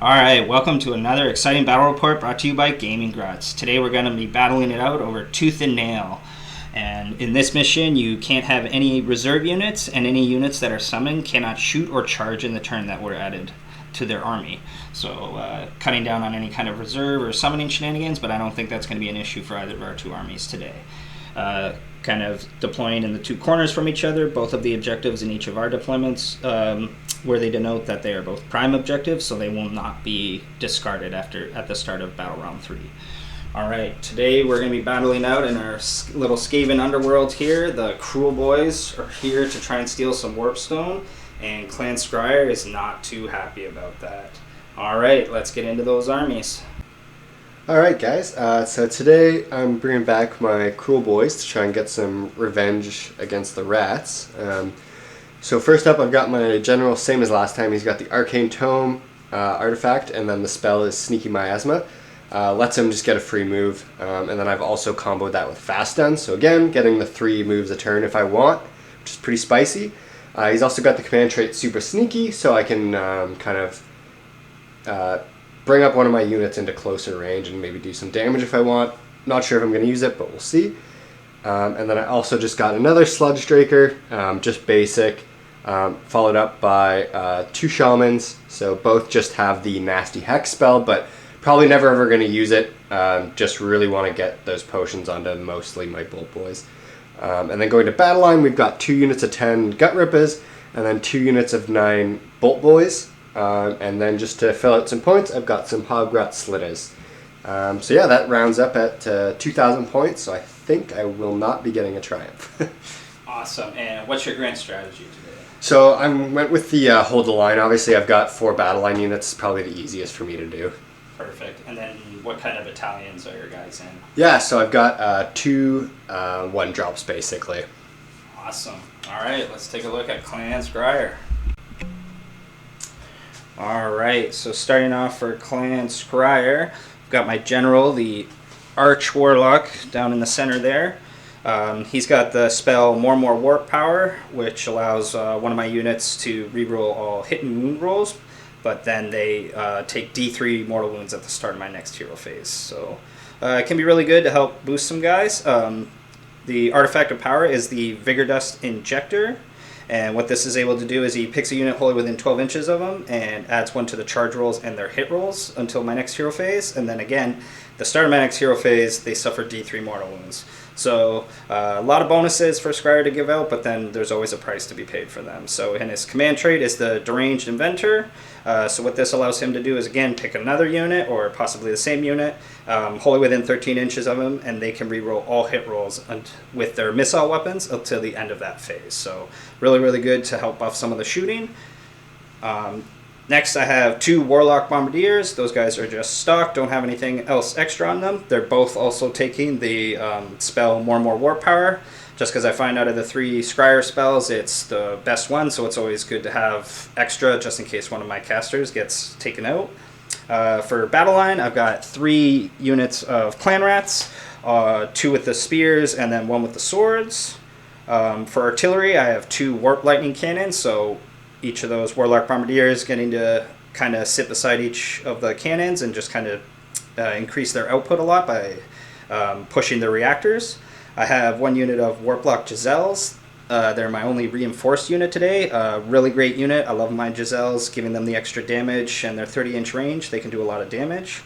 Alright, welcome to another exciting battle report brought to you by Gaming Grotz. Today we're going to be battling it out over tooth and nail. And in this mission you can't have any reserve units, and any units that are summoned cannot shoot or charge in the turn that were added to their army. So cutting down on any kind of reserve or summoning shenanigans, but I don't think that's going to be an issue for either of our two armies today. Kind of deploying in the two corners from each other, both of the objectives in each of our deployments, where they denote that they are both prime objectives, so they will not be discarded at the start of Battle Round 3. Alright, today we're going to be battling out in our little Skaven underworld here. The Kruleboyz are here to try and steal some Warpstone, and Clan Skryre is not too happy about that. Alright, let's get into those armies. Alright guys, so today I'm bringing back my Kruelboyz to try and get some revenge against the rats. So first up I've got my general, same as last time. He's got the Arcane Tome artifact, and then the spell is Sneaky Miasma. Lets him just get a free move, and then I've also comboed that with Fast Stun, so again, getting the 3 moves a turn if I want, which is pretty spicy. He's also got the command trait Super Sneaky, so I can kind of bring up one of my units into closer range and maybe do some damage if I want. Not sure if I'm going to use it, but we'll see. And then I also just got another Sludgeraker, just basic, followed up by 2 Shamans, so both just have the nasty Hex spell, but probably never ever going to use it. Just really want to get those potions onto mostly my Boltboyz. And then going to BATTLELINE, we've got 2 units of 10 Gutrippaz, and then 2 units of 9 Boltboyz. And then just to fill out some points, I've got some Hobgrot Slittaz. So yeah, that rounds up at 2,000 points, so I think I will not be getting a triumph. Awesome. And what's your grand strategy today? So I went with the hold the line. Obviously I've got 4 BATTLELINE units, probably the easiest for me to do. Perfect. And then what kind of battalions are your guys in? Yeah, so I've got 2 1-drops basically. Awesome. Alright, let's take a look at Clan Skryre. Alright, so starting off for Clan Skryre, I've got my general, the Arch-Warlock, down in the center there. He's got the spell More Warp Power, which allows one of my units to reroll all hit and wound rolls, but then they take D3 mortal wounds at the start of my next hero phase. So it can be really good to help boost some guys. The artifact of power is the Vigor Dust Injector. And what this is able to do is he picks a unit wholly within 12 inches of them and adds 1 to the charge rolls and their hit rolls until my next hero phase. And then again, the start of my next hero phase, they suffer D3 mortal wounds. So a lot of bonuses for Skryre to give out, but then there's always a price to be paid for them. So in his command trait is the Deranged Inventor. So what this allows him to do is, again, pick another unit or possibly the same unit, wholly within 13 inches of him, and they can reroll all hit rolls with their missile weapons until the end of that phase. So really, really good to help buff some of the shooting. Next, I have 2 Warlock Bombardiers. Those guys are just stock, don't have anything else extra on them. They're both also taking the spell More Warp Power, just because I find out of the 3 Skryre spells, it's the best one, so it's always good to have extra just in case one of my casters gets taken out. For BATTLELINE, I've got 3 units of Clan Rats, 2 with the spears, and then 1 with the swords. For artillery, I have 2 Warp Lightning Cannons, so each of those Warlock Bombardiers getting to kind of sit beside each of the cannons and just kind of increase their output a lot by pushing the reactors. I have 1 unit of Warplock Giselles. They're my only reinforced unit today. Really great unit. I love my Giselles, giving them the extra damage and their 30-inch range. They can do a lot of damage.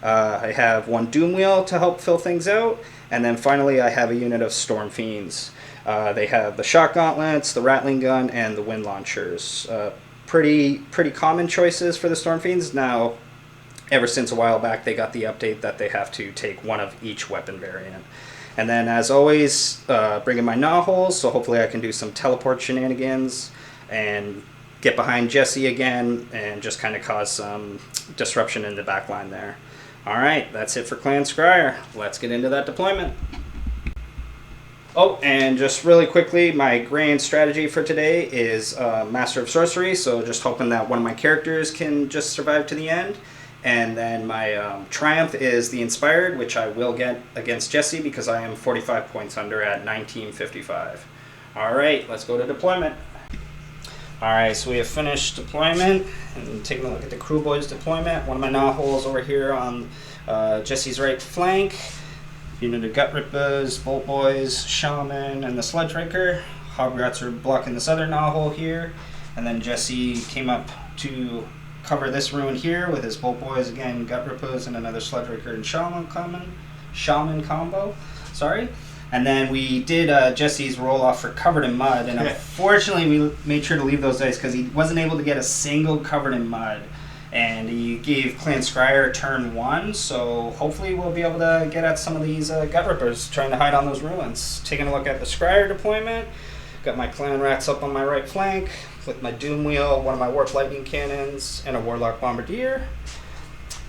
I have 1 Doomwheel to help fill things out. And then finally I have a unit of Storm Fiends. They have the Shock Gauntlets, the Rattling Gun, and the Wind Launchers. Pretty common choices for the Storm Fiends. Now, ever since a while back, they got the update that they have to take 1 of each weapon variant. And then, as always, bring in my Gnawholes, so hopefully I can do some teleport shenanigans and get behind Jesse again and just kind of cause some disruption in the back line there. Alright, that's it for Clan Skryre. Let's get into that deployment. Oh, and just really quickly, my grand strategy for today is Master of Sorcery, so just hoping that one of my characters can just survive to the end. And then my Triumph is the Inspired, which I will get against Jesse because I am 45 points under at 1955. Alright, let's go to deployment. Alright, so we have finished deployment and taking a look at the Kruelboyz deployment. One of my gnaw-holes over here on Jesse's right flank. Unit of Gutrippaz, Boltboyz, Shaman, and the Sludgeraker. Hobgrots are blocking this other gnaw-hole here. And then Jesse came up to cover this ruin here with his Boltboyz, again, Gutrippaz, and another Sludgeraker and Shaman combo. Sorry. And then we did Jesse's roll-off for Covered in Mud, and unfortunately we made sure to leave those dice because he wasn't able to get a single Covered in Mud. And he gave Clan Skryre turn 1, so hopefully we'll be able to get at some of these Gutrippaz trying to hide on those ruins. Taking a look at the Skryre deployment, got my Clan Rats up on my right flank with my Doom Wheel, one of my Warp Lightning Cannons, and a Warlock Bombardier.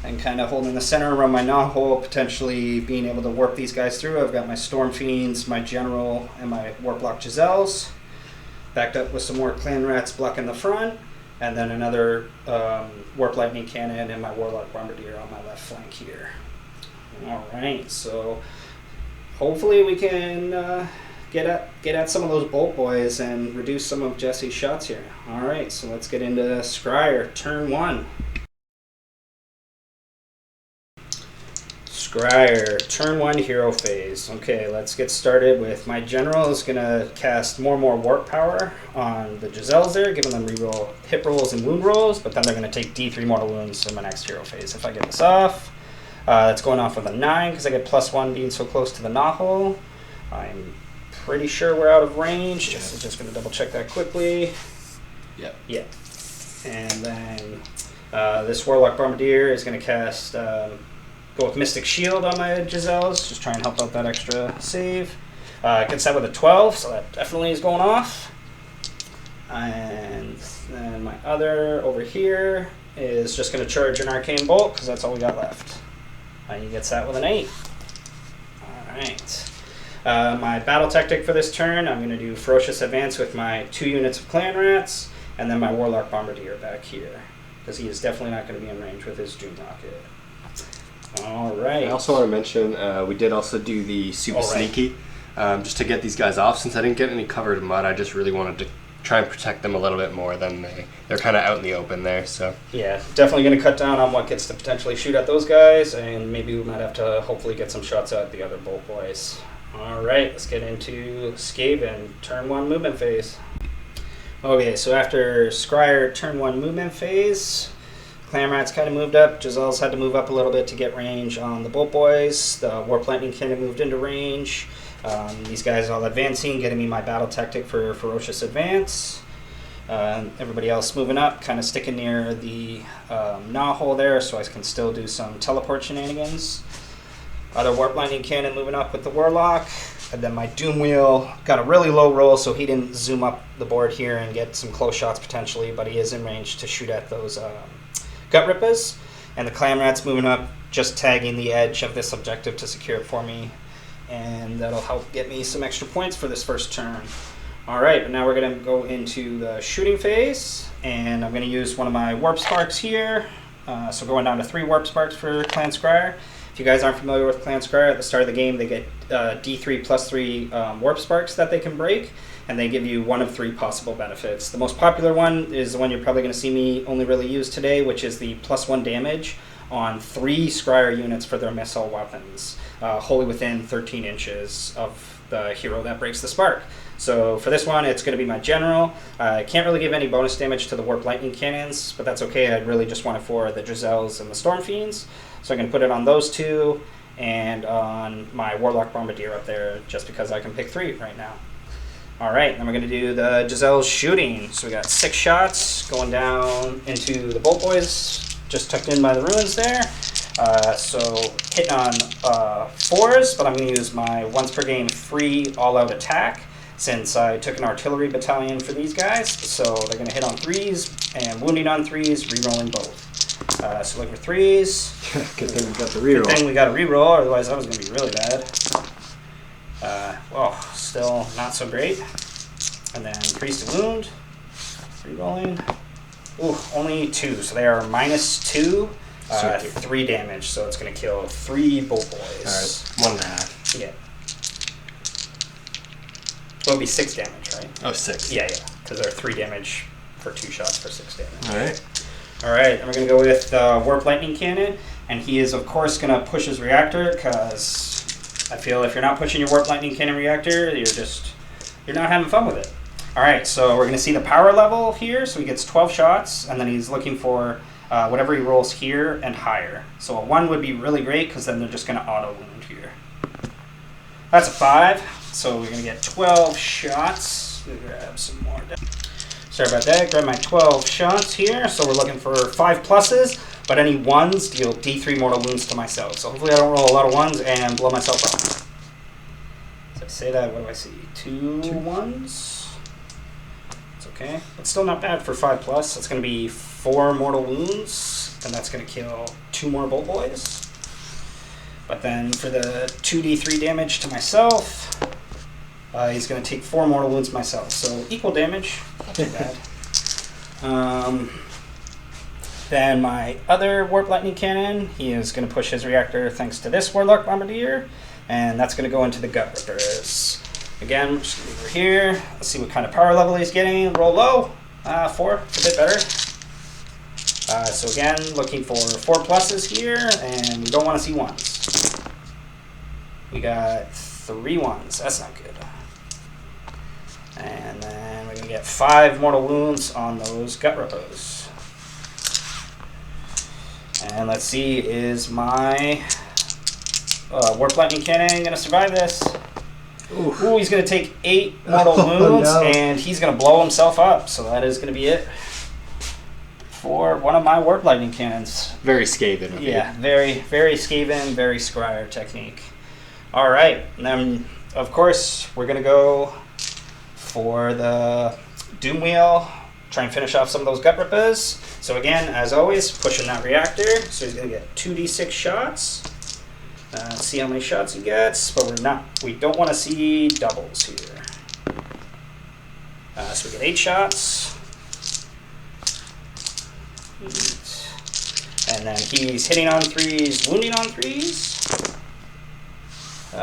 And kind of holding the center around my gnaw-hole, potentially being able to warp these guys through. I've got my Storm Fiends, my General, and my Warplock Giselles. Backed up with some more Clan Rats blocking the front. And then another Warp Lightning Cannon and my Warlock Bombardier on my left flank here. Alright, so hopefully we can get at some of those Boltboyz and reduce some of Jesse's shots here. Alright, so let's get into Skryre, turn 1. Skryre, turn 1 hero phase. Okay, let's get started with my General is going to cast more and more warp power on the Giselles there, giving them reroll hit rolls and wound rolls, but then they're going to take D3 mortal wounds in my next hero phase if I get this off. That's going off with a 9 because I get +1 being so close to the gnaw-hole. I'm pretty sure we're out of range. Just going to double check that quickly. Yep. Yeah. And then this Warlock Bombardier is going to cast... go with Mystic Shield on my Giselles, just try and help out that extra save. Gets that with a 12, so that definitely is going off. And then my other over here is just going to charge an Arcane Bolt, because that's all we got left. He gets that with an 8. Alright. My battle tactic for this turn, I'm going to do Ferocious Advance with my 2 units of Clan Rats, and then my Warlock Bombardier back here, because he is definitely not going to be in range with his Doom Rocket. Alright. I also want to mention, we did also do the Super Sneaky, just to get these guys off. Since I didn't get any Covered in Mud, I just really wanted to try and protect them a little bit more than they're kind of out in the open there. So yeah, definitely going to cut down on what gets to potentially shoot at those guys, and maybe we might have to hopefully get some shots at the other Boltboyz. Alright, let's get into Skaven, turn 1 movement phase. Okay, so after Skryre turn 1 movement phase, Clan Rats kind of moved up. Giselles had to move up a little bit to get range on the Boltboyz. The Warp Lightning Cannon moved into range. These guys all advancing, getting me my battle tactic for Ferocious Advance. Everybody else moving up, kind of sticking near the gnaw-hole there, so I can still do some teleport shenanigans. Other Warp Lightning Cannon moving up with the Warlock. And then my Doom Wheel got a really low roll, so he didn't zoom up the board here and get some close shots potentially, but he is in range to shoot at those Gutrippaz. And the Clan Rats moving up, just tagging the edge of this objective to secure it for me. And that'll help get me some extra points for this first turn. Alright, but now we're going to go into the shooting phase. And I'm going to use one of my Warp Sparks here. So going down to 3 Warp Sparks for Clan Skryre. If you guys aren't familiar with Clan Skryre, at the start of the game they get D3 plus 3 Warp Sparks that they can break. And they give you one of 3 possible benefits. The most popular one is the one you're probably going to see me only really use today, which is the +1 damage on 3 Skryre units for their missile weapons, wholly within 13 inches of the hero that breaks the spark. So for this one, it's going to be my General. I can't really give any bonus damage to the Warp Lightning Cannons, but that's okay. I really just want it for the Giselles and the Storm Fiends. So I'm going to put it on those 2 and on my Warlock Bombardier up there, just because I can pick 3 right now. Alright, then we're going to do the Giselles shooting. So we got 6 shots going down into the Boltboyz, just tucked in by the ruins there. So hitting on 4s, but I'm going to use my once per game free all-out attack, since I took an artillery battalion for these guys. So they're going to hit on 3s and wounding on 3s, re-rolling both. So look for 3s. Good thing we got the reroll. Good thing we got a reroll, otherwise that was going to be really bad. Well, still not so great. And then Priest of Wound, re-rolling. Ooh, only 2, so they are -2, 3 damage, so it's going to kill 3 Boltboyz. Alright, 1.5. Yeah. Well, it'll be 6 damage, right? Oh, 6. Yeah, because they're 3 damage for 2 shots for 6 damage. Alright. Alright, and we're going to go with Warp Lightning Cannon. And he is, of course, going to push his reactor, because I feel if you're not pushing your Warp Lightning Cannon reactor, you're not having fun with it. Alright, so we're going to see the power level here. So he gets 12 shots, and then he's looking for whatever he rolls here and higher. So a 1 would be really great, because then they're just going to auto-wound here. That's a 5, so we're going to get 12 shots. Let me grab some more. Sorry about that. Grab my 12 shots here. So we're looking for 5 pluses, but any 1s deal D3 mortal wounds to myself. So hopefully I don't roll a lot of 1s and blow myself up. So I say that, what do I see? 2 1s? It's okay. It's still not bad for 5 plus. That's going to be 4 mortal wounds, and that's going to kill 2 more Boltboyz. But then for the 2d3 damage to myself, he's going to take 4 mortal wounds myself. So equal damage, not too bad. Then my other Warp Lightning Cannon, he is going to push his reactor thanks to this Warlock Bombardier, and that's going to go into the Gutrippaz. Again, we're just going to go over here. Let's see what kind of power level he's getting. Roll low. 4, it's a bit better. So again, looking for 4 pluses here, and we don't want to see 1s. We got 3 1s. That's not good. And then we're going to get 5 mortal wounds on those Gutrippaz. And let's see, is my Warp Lightning Cannon going to survive this? Ooh, he's going to take 8 mortal wounds, no. And he's going to blow himself up. So that is going to be it for one of my Warp Lightning Cannons. Very Skaven. Yeah, very, very Skaven, very Skryre technique. All right, and then of course we're going to go for the Doom Wheel, try and finish off some of those Gutrippaz. So again, as always, pushing that reactor. So he's going to get 2d6 shots. See how many shots he gets, but we don't want to see doubles here. So we get 8 shots. And then he's hitting on 3s, wounding on 3s.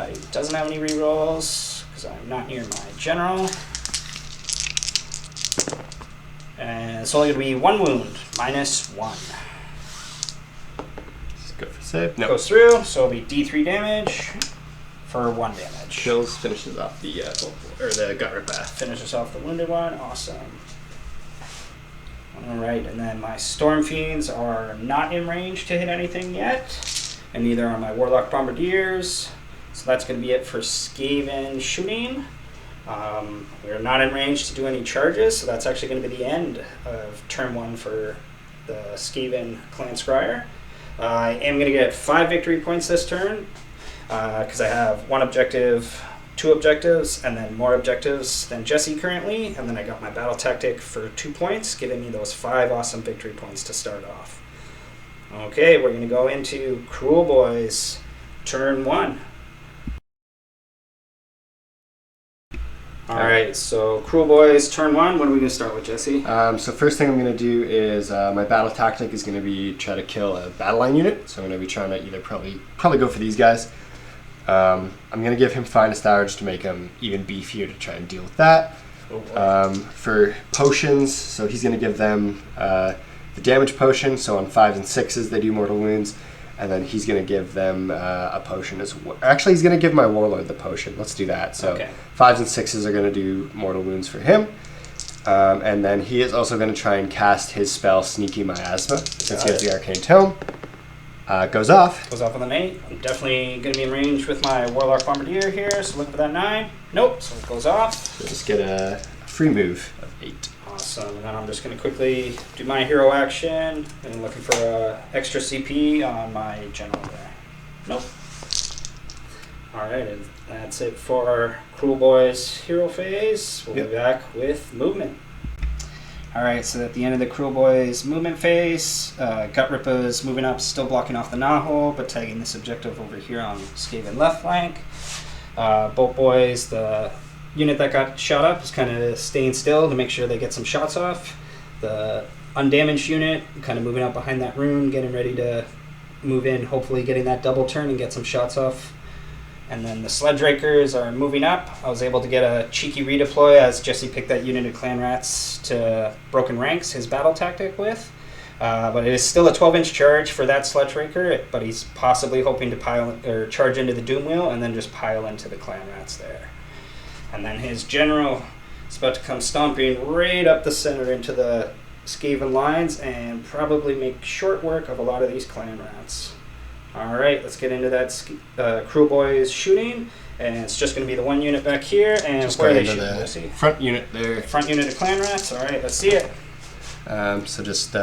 He doesn't have any rerolls because I'm not near my general. And it's only going to be 1 wound, -1. Go for save. No. Goes through, so it'll be D3 damage for 1 damage. Kills, finishes off the Gutrippaz. Finishes off the wounded one. Awesome. All right, and then my Storm Fiends are not in range to hit anything yet, and neither are my Warlock Bombardiers. So that's going to be it for Skaven shooting. We're not in range to do any charges, so that's actually going to be the end of turn 1 for the Skaven clan Skryre. I am going to get 5 victory points this turn because I have 1 objective, 2 objectives, and then more objectives than Jesse currently. And then I got my battle tactic for 2 points, giving me those 5 awesome victory points to start off. Okay, we're going to go into Kruleboyz turn 1. Alright, so Kruleboyz turn 1, what are we going to start with, Jesse? So first thing I'm going to do is my battle tactic is going to be try to kill a battle line unit. So I'm going to be trying to either probably go for these guys. I'm going to give him Finest Hour just to make him even beefier to try and deal with that. For potions, so he's going to give them the damage potion. So on 5s and 6s they do mortal wounds. And then he's going to give them a potion as well. Actually, he's going to give my Warlord the potion. Let's do that. So okay. 5s and 6s are going to do mortal wounds for him. And then he is also going to try and cast his spell Sneaky Miasma, since he has the Arcane Tome. Goes off. Goes off with an 8. I'm definitely going to be in range with my Warlock Bombardier here, so looking for that 9. Nope, so it goes off. So just get a free move of 8. Awesome, and then I'm just going to quickly do my hero action, and looking for extra CP on my general there. Nope. Alright, and that's it for our Kruleboyz hero phase. We'll be back with movement. Alright, so at the end of the Kruleboyz movement phase, Gutrippaz moving up, still blocking off the Nahul, but tagging this objective over here on Skaven left flank. Boltboyz, the unit that got shot up, is kind of staying still to make sure they get some shots off. The undamaged unit kind of moving up behind that rune, getting ready to move in, hopefully getting that double turn and get some shots off. And then the Sludgerakers are moving up. I was able to get a cheeky redeploy as Jesse picked that unit of Clan Rats to Broken Ranks, his battle tactic with. But it is still a 12-inch charge for that Sludgeraker, but he's possibly hoping to pile or charge into the Doom Wheel and then just pile into the Clan Rats there. And then his general is about to come stomping right up the center into the Skaven lines and probably make short work of a lot of these Clan Rats. All right, let's get into that Kruelboyz shooting, and it's just going to be the one unit back here. And Just where are they going shooting? to the Jesse? front unit there. Front unit of Clan Rats. All right, let's see it. So just 2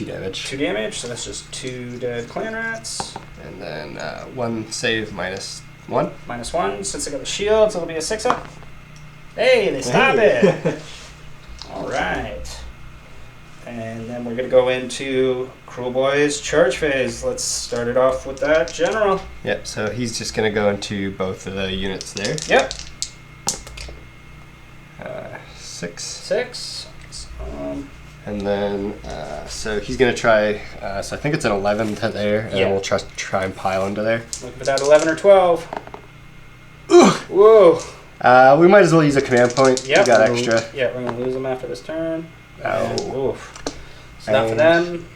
damage. 2 damage, so that's just 2 dead Clan Rats. And then 1 save -1. -1. Since I got the shields, it'll be a 6-up. Hey, they stop it. All right. And then we're going to go into Kruleboyz charge phase. Let's start it off with that general. Yep, so he's just going to go into both of the units there. Yep. 6. 6. And then, so he's going to try, so I think it's an 11 to there, and then we'll try and pile into there. Looking for that 11 or 12. Ooh. Whoa. We might as well use a command point. Yep. We got extra. Yeah, we're going to lose them after this turn. Oh. Oof. So not for them.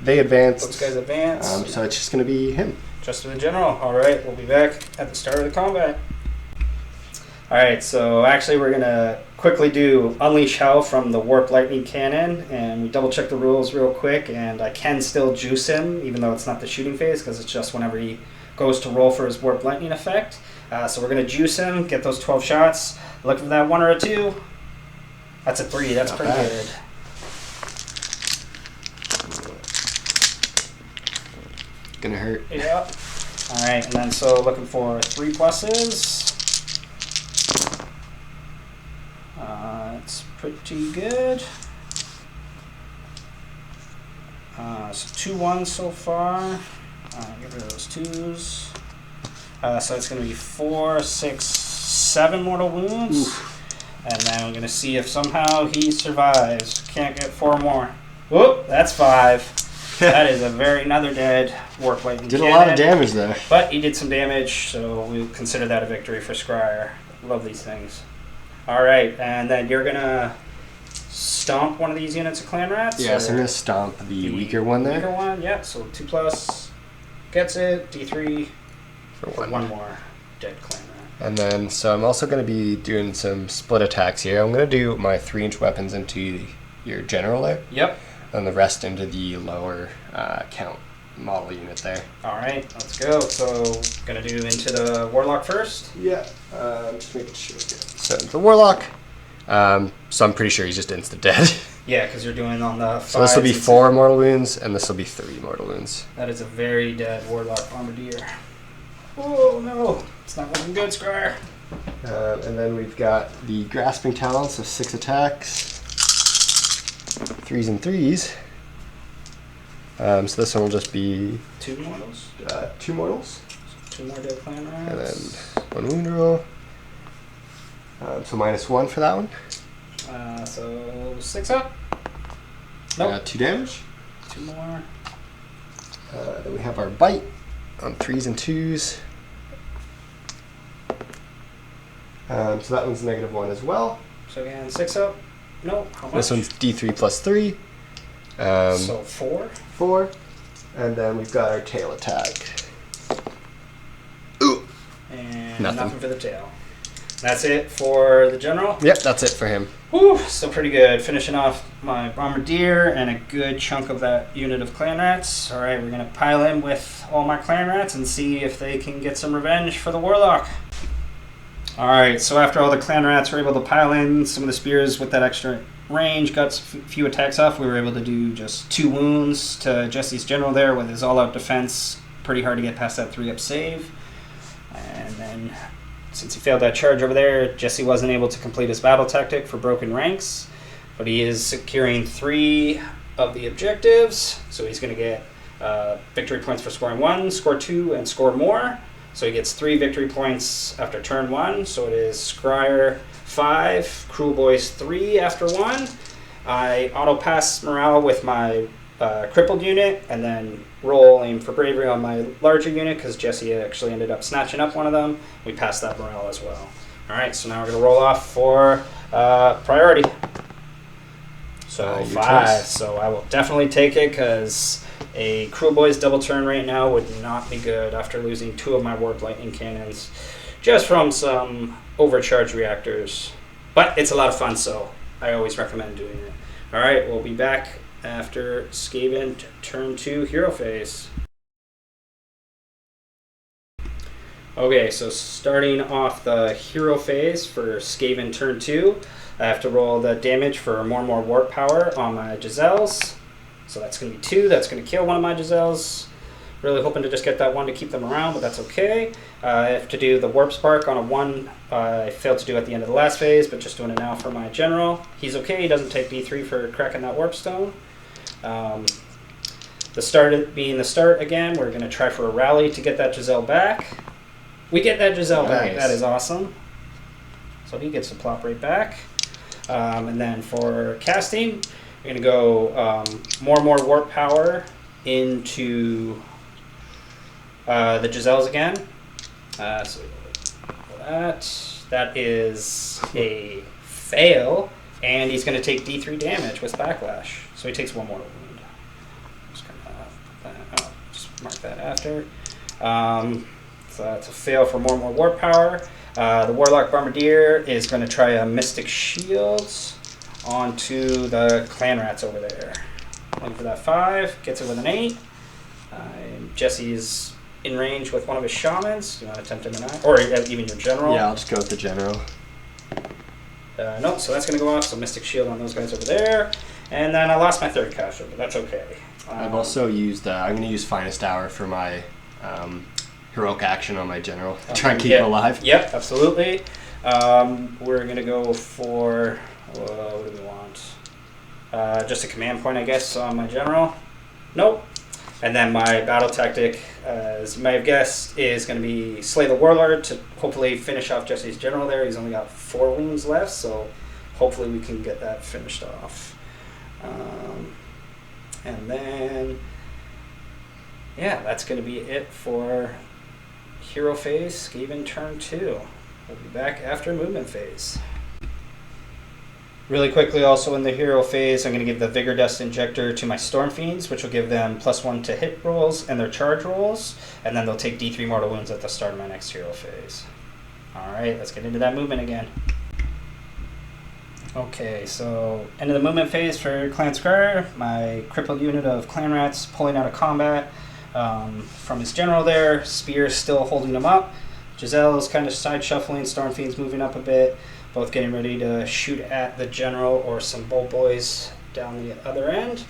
They advanced. Those guys advance. So it's just going to be him. Just for the general. All right, we'll be back at the start of the combat. All right, so actually we're going to quickly do Unleash Hell from the Warp Lightning Cannon, and we double check the rules real quick, and I can still juice him, even though it's not the shooting phase, because it's just whenever he goes to roll for his Warp Lightning effect. So we're going to juice him, get those 12 shots, look for that 1 or a 2. That's a 3, that's pretty good. Gonna hurt. Yep. Alright, and then so looking for 3 pluses. It's pretty good. So 2 1s so far. Get rid of those 2s. So it's going to be 4, 6, 7 mortal wounds. Oof. And then I'm going to see if somehow he survives. Can't get 4 more. Whoop, that's 5. That is another dead Warp Lightning Did Cannon. a lot of damage there. But he did some damage, so we'll consider that a victory for Skryre. Love these things. Alright, and then you're going to stomp one of these units of Clan Rats? Yeah, so I'm going to stomp the weaker one there. Weaker one, yeah. So 2 plus gets it. D3 For for 1. 1 more dead Clan Rat. And then, so I'm also going to be doing some split attacks here. I'm going to do my 3-inch weapons into your general there. Yep. And the rest into the lower count model unit there. Alright, let's go. So, going to do into the Warlock first? Yeah. Just making sure. So the Warlock. So I'm pretty sure he's just insta dead. Yeah, because you're doing on the 5. So this will be 4 mortal wounds, and this will be 3 mortal wounds. That is a very dead Warlock Bombardier. Oh no, it's not looking good, Skryre. And then we've got the Grasping Talons, so 6 attacks. 3s and 3s. So this one will just be 2 mortals. 2 mortals. So 2 more dead Clan And Rats. then 1 wound roll. So -1 for that one. So 6 up. Nope. 2 damage. 2 more. Then we have our bite on 3s and 2s. So that one's -1 as well. So again, 6 up. Nope. How much? This one's D3 plus 3. So 4. 4. And then we've got our tail attack. And Nothing. nothing for the tail. That's it for the general. Yep, that's it for him. Whew, still pretty good. Finishing off my Bombardier and a good chunk of that unit of Clan Rats. Alright, we're going to pile in with all my Clan Rats and see if they can get some revenge for the Warlock. Alright, so after all the Clan Rats were able to pile in some of the spears with that extra range, got a few attacks off, we were able to do just 2 wounds to Jesse's general there with his all-out defense. Pretty hard to get past that 3-up save. And then, since he failed that charge over there, Jesse wasn't able to complete his battle tactic for Broken Ranks, but he is securing 3 of the objectives, so he's going to get victory points for scoring 1, score 2, and score more. So he gets 3 victory points after turn 1, so it is Skryre 5, Kruelboyz 3 after 1. I auto-pass morale with my crippled unit, and then roll aim for bravery on my larger unit because Jesse actually ended up snatching up one of them. We passed that morale as well. All right, so now we're going to roll off for priority. So 5. So I will definitely take it because a Kruleboyz double turn right now would not be good after losing 2 of my warp lightning cannons just from some overcharged reactors. But it's a lot of fun, so I always recommend doing it. All right, we'll be back after Skaven turn 2 hero phase. Okay, so starting off the hero phase for Skaven turn 2, I have to roll the damage for more and more warp power on my Giselles. So that's going to be 2. That's going to kill one of my Giselles. Really hoping to just get that 1 to keep them around, but that's okay. I have to do the Warp Spark on a 1. I failed to do at the end of the last phase, but just doing it now for my general. He's okay. He doesn't take D3 for cracking that Warp Stone. The start being the start again, we're going to try for a rally to get that Giselle back. We get that Giselle back. That is awesome. So he gets to plop right back. And then for casting, we're going to go more and more warp power into the Giselles again. So that is a fail, and he's going to take D3 damage with backlash. So he takes 1 more wound. Just mark that after. So that's a fail for more and more warp power. The Warlock Bombardier is going to try a Mystic Shields onto the Clan Rats over there. Looking for that 5, gets it with an 8. Jesse's in range with one of his Shamans. Do you want to attempt him or not? Or even your General? Yeah, I'll just go with the General. No, so that's going to go off. So Mystic Shield on those guys over there. And then I lost my 3rd caster, but that's okay. I've also used, I'm going to use Finest Hour for my heroic action on my General. Try and keep him alive. Yep, absolutely. We're going to go for, what do we want? Just a command point, I guess, on my General. Nope. And then my battle tactic, as you may have guessed, is going to be Slay the Warlord to hopefully finish off Jesse's General there. He's only got 4 wounds left, so hopefully we can get that finished off. And then, yeah, that's going to be it for hero phase, Skaven turn 2. We'll be back after movement phase. Really quickly, also in the hero phase, I'm going to give the Vigor Dust Injector to my Storm Fiends, which will give them +1 to hit rolls and their charge rolls, and then they'll take D3 mortal wounds at the start of my next hero phase. Alright, let's get into that movement again. Okay, so end of the movement phase for Clan Skryre. My crippled unit of Clan Rats pulling out of combat from his General there. Spear still holding him up. Giselle's kind of side shuffling, Storm Fiend's moving up a bit. Both getting ready to shoot at the General or some Boltboyz down the other end.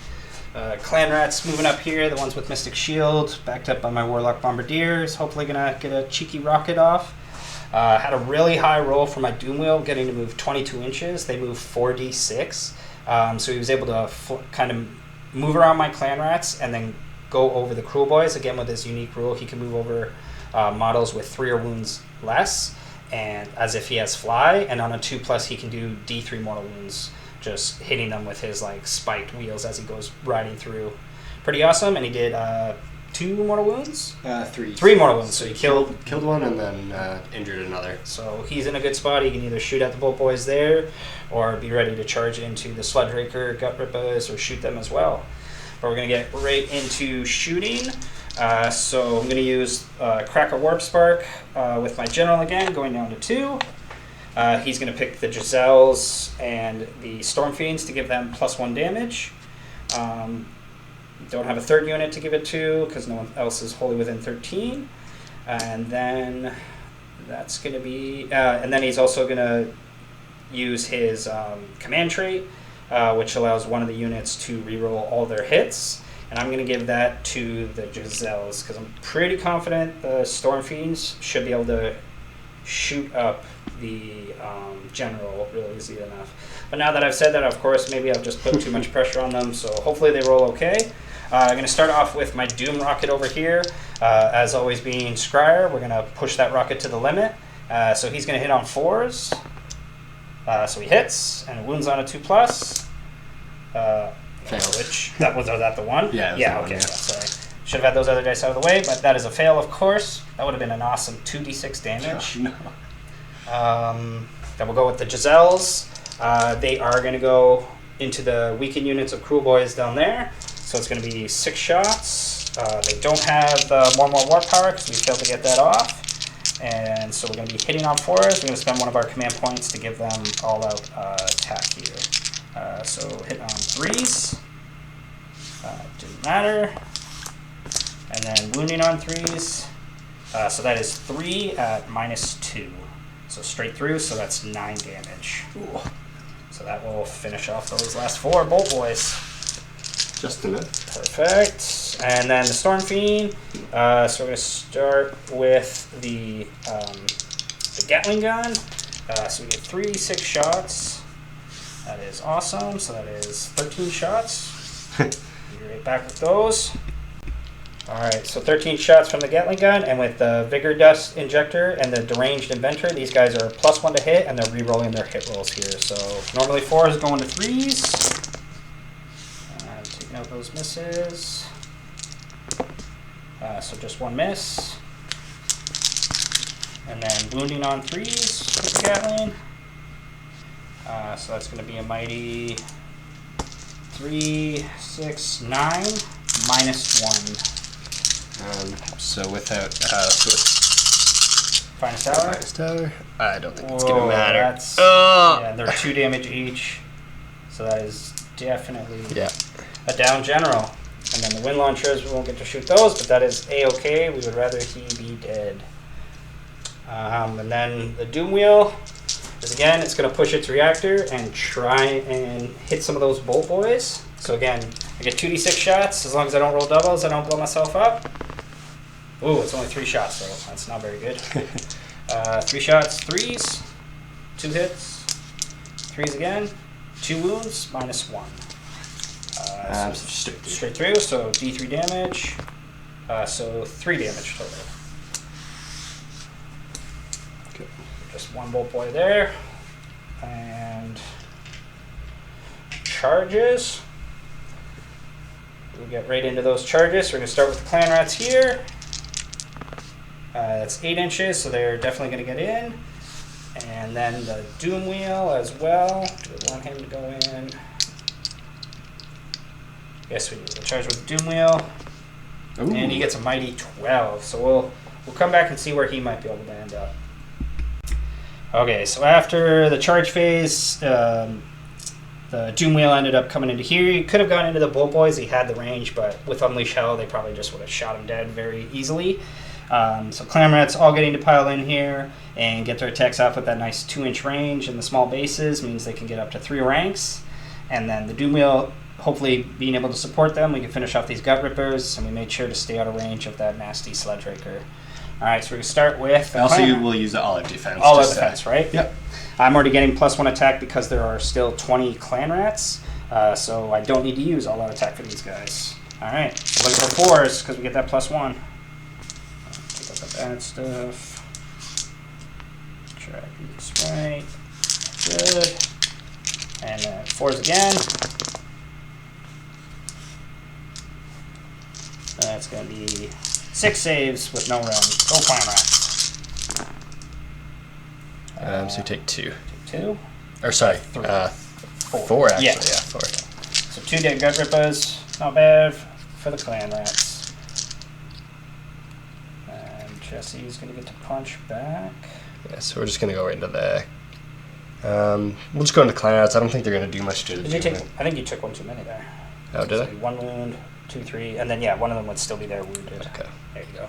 Clan Rats moving up here, the ones with Mystic Shield, backed up by my Warlock Bombardiers. Hopefully gonna get a cheeky rocket off. Had a really high roll for my Doom Wheel, getting to move 22 inches. They move 4d6. So he was able to kind of move around my Clan Rats and then go over the Kruelboyz. Again, with his unique rule, he can move over models with 3 or wounds less, and as if he has fly, and on a 2+, he can do D3 mortal wounds, just hitting them with his like spiked wheels as he goes riding through. Pretty awesome, and he did 2 mortal wounds? 3. 3 mortal wounds, so he killed one and then injured another. So he's in a good spot. He can either shoot at the Boltboyz there, or be ready to charge into the Sludgeraker, Gutrippaz, or shoot them as well. But we're going to get right into shooting. So I'm going to use Crack a Warp Spark with my General again, going down to 2. He's going to pick the Giselles and the Storm Fiends to give them +1 damage. Don't have a 3rd unit to give it to because no one else is wholly within 13. And then that's going to be... and then he's also going to use his command trait, which allows one of the units to reroll all their hits. And I'm going to give that to the Giselles because I'm pretty confident the Storm Fiends should be able to shoot up the General really easy enough. But now that I've said that, of course, maybe I've just put too much pressure on them, so hopefully they roll okay. I'm going to start off with my Doom Rocket over here. As always being Skryre, we're going to push that rocket to the limit. So he's going to hit on 4s. So he hits and wounds on a 2+. Failed. Which that was that the one? Yeah. Yeah. Okay. Yeah, sorry. Should have had those other dice out of the way, but that is a fail, of course. That would have been an awesome 2d6 damage. No. Then we'll go with the Giselles. They are going to go into the weakened units of Kruelboyz down there. So it's going to be 6 shots. They don't have the more warp power because we failed to get that off. And so we're going to be hitting on 4s. We're going to spend one of our command points to give them all-out attack here. So hitting on 3s. Didn't matter. And then wounding on 3s. So that is 3 at -2. So straight through, so that's 9 damage. Ooh. So that will finish off those last 4 Boltboyz. Just enough. Perfect. And then the Storm Fiend. So we're going to start with the Gatling gun. So we get 3d6 shots. That is awesome. So that is 13 shots. Be right back with those. Alright, so 13 shots from the Gatling gun, and with the Vigor Dust Injector and the Deranged Inventor, these guys are +1 to hit, and they're re-rolling their hit rolls here. So normally 4s going to 3s. Taking out those misses. So just 1 miss. And then wounding on 3s with the Gatling. So that's going to be a mighty 3, 6, 9, -1. So without Finest Hour? Finest Tower, I don't think it's Whoa, gonna matter. That's, yeah, they're 2 damage each. So that is definitely a down general. And then the Wind Launchers, we won't get to shoot those, but that is A-okay. We would rather he be dead. And then the Doom Wheel is, again, it's going to push its reactor and try and hit some of those Boltboyz. So again, I get 2d6 shots. As long as I don't roll doubles, I don't blow myself up. Ooh, it's only 3 shots, though. That's not very good. 3 shots, 3s, 2 hits, 3s again, 2 wounds, -1. So straight through, so D3 damage. So 3 damage total. Okay. Just 1 Boltboy there. And charges. We'll get right into those charges. We're going to start with the Clan Rats here. That's 8 inches, so they're definitely going to get in. And then the Doom Wheel as well. Do we want him to go in? Yes, we do. We'll charge with the Doom Wheel. Ooh. And he gets a mighty 12. So we'll come back and see where he might be able to end up. Okay, so after the charge phase, the Doom Wheel ended up coming into here. He could have gone into the Boltboyz. He had the range, but with Unleash Hell, they probably just would have shot him dead very easily. So Clan Rats all getting to pile in here and get their attacks off with that nice 2-inch range, and the small bases means they can get up to 3 ranks. And then the Doom Wheel, hopefully being able to support them, we can finish off these Gut Rippers, and we made sure to stay out of range of that nasty Sludgeraker. Alright, so we're going to start with... Also, you will use the all-out defense. All-out defense, right? Yep. I'm already getting +1 attack because there are still 20 Clan Rats, so I don't need to use all-out attack for these guys. Alright, so look for 4s because we get that +1. Take out the bad stuff. Drag this right. Good. And then 4s again. That's going to be 6 saves with no run. Go Clan Rats. So you take 2. Take 2. Or sorry, 3. 4 actually. Yeah, 4. So 2 dead Gut Rippers. Not bad for the Clan Rats. And Jesse's going to get to punch back. Yeah, so we're just going to go right into the... we'll just go into Clan Rats. I don't think they're going to do much to Did you take? I think you took 1 too many there. Oh, did I? 1 wound, 2, 3, and then yeah, one of them would still be there wounded. Okay. There you go.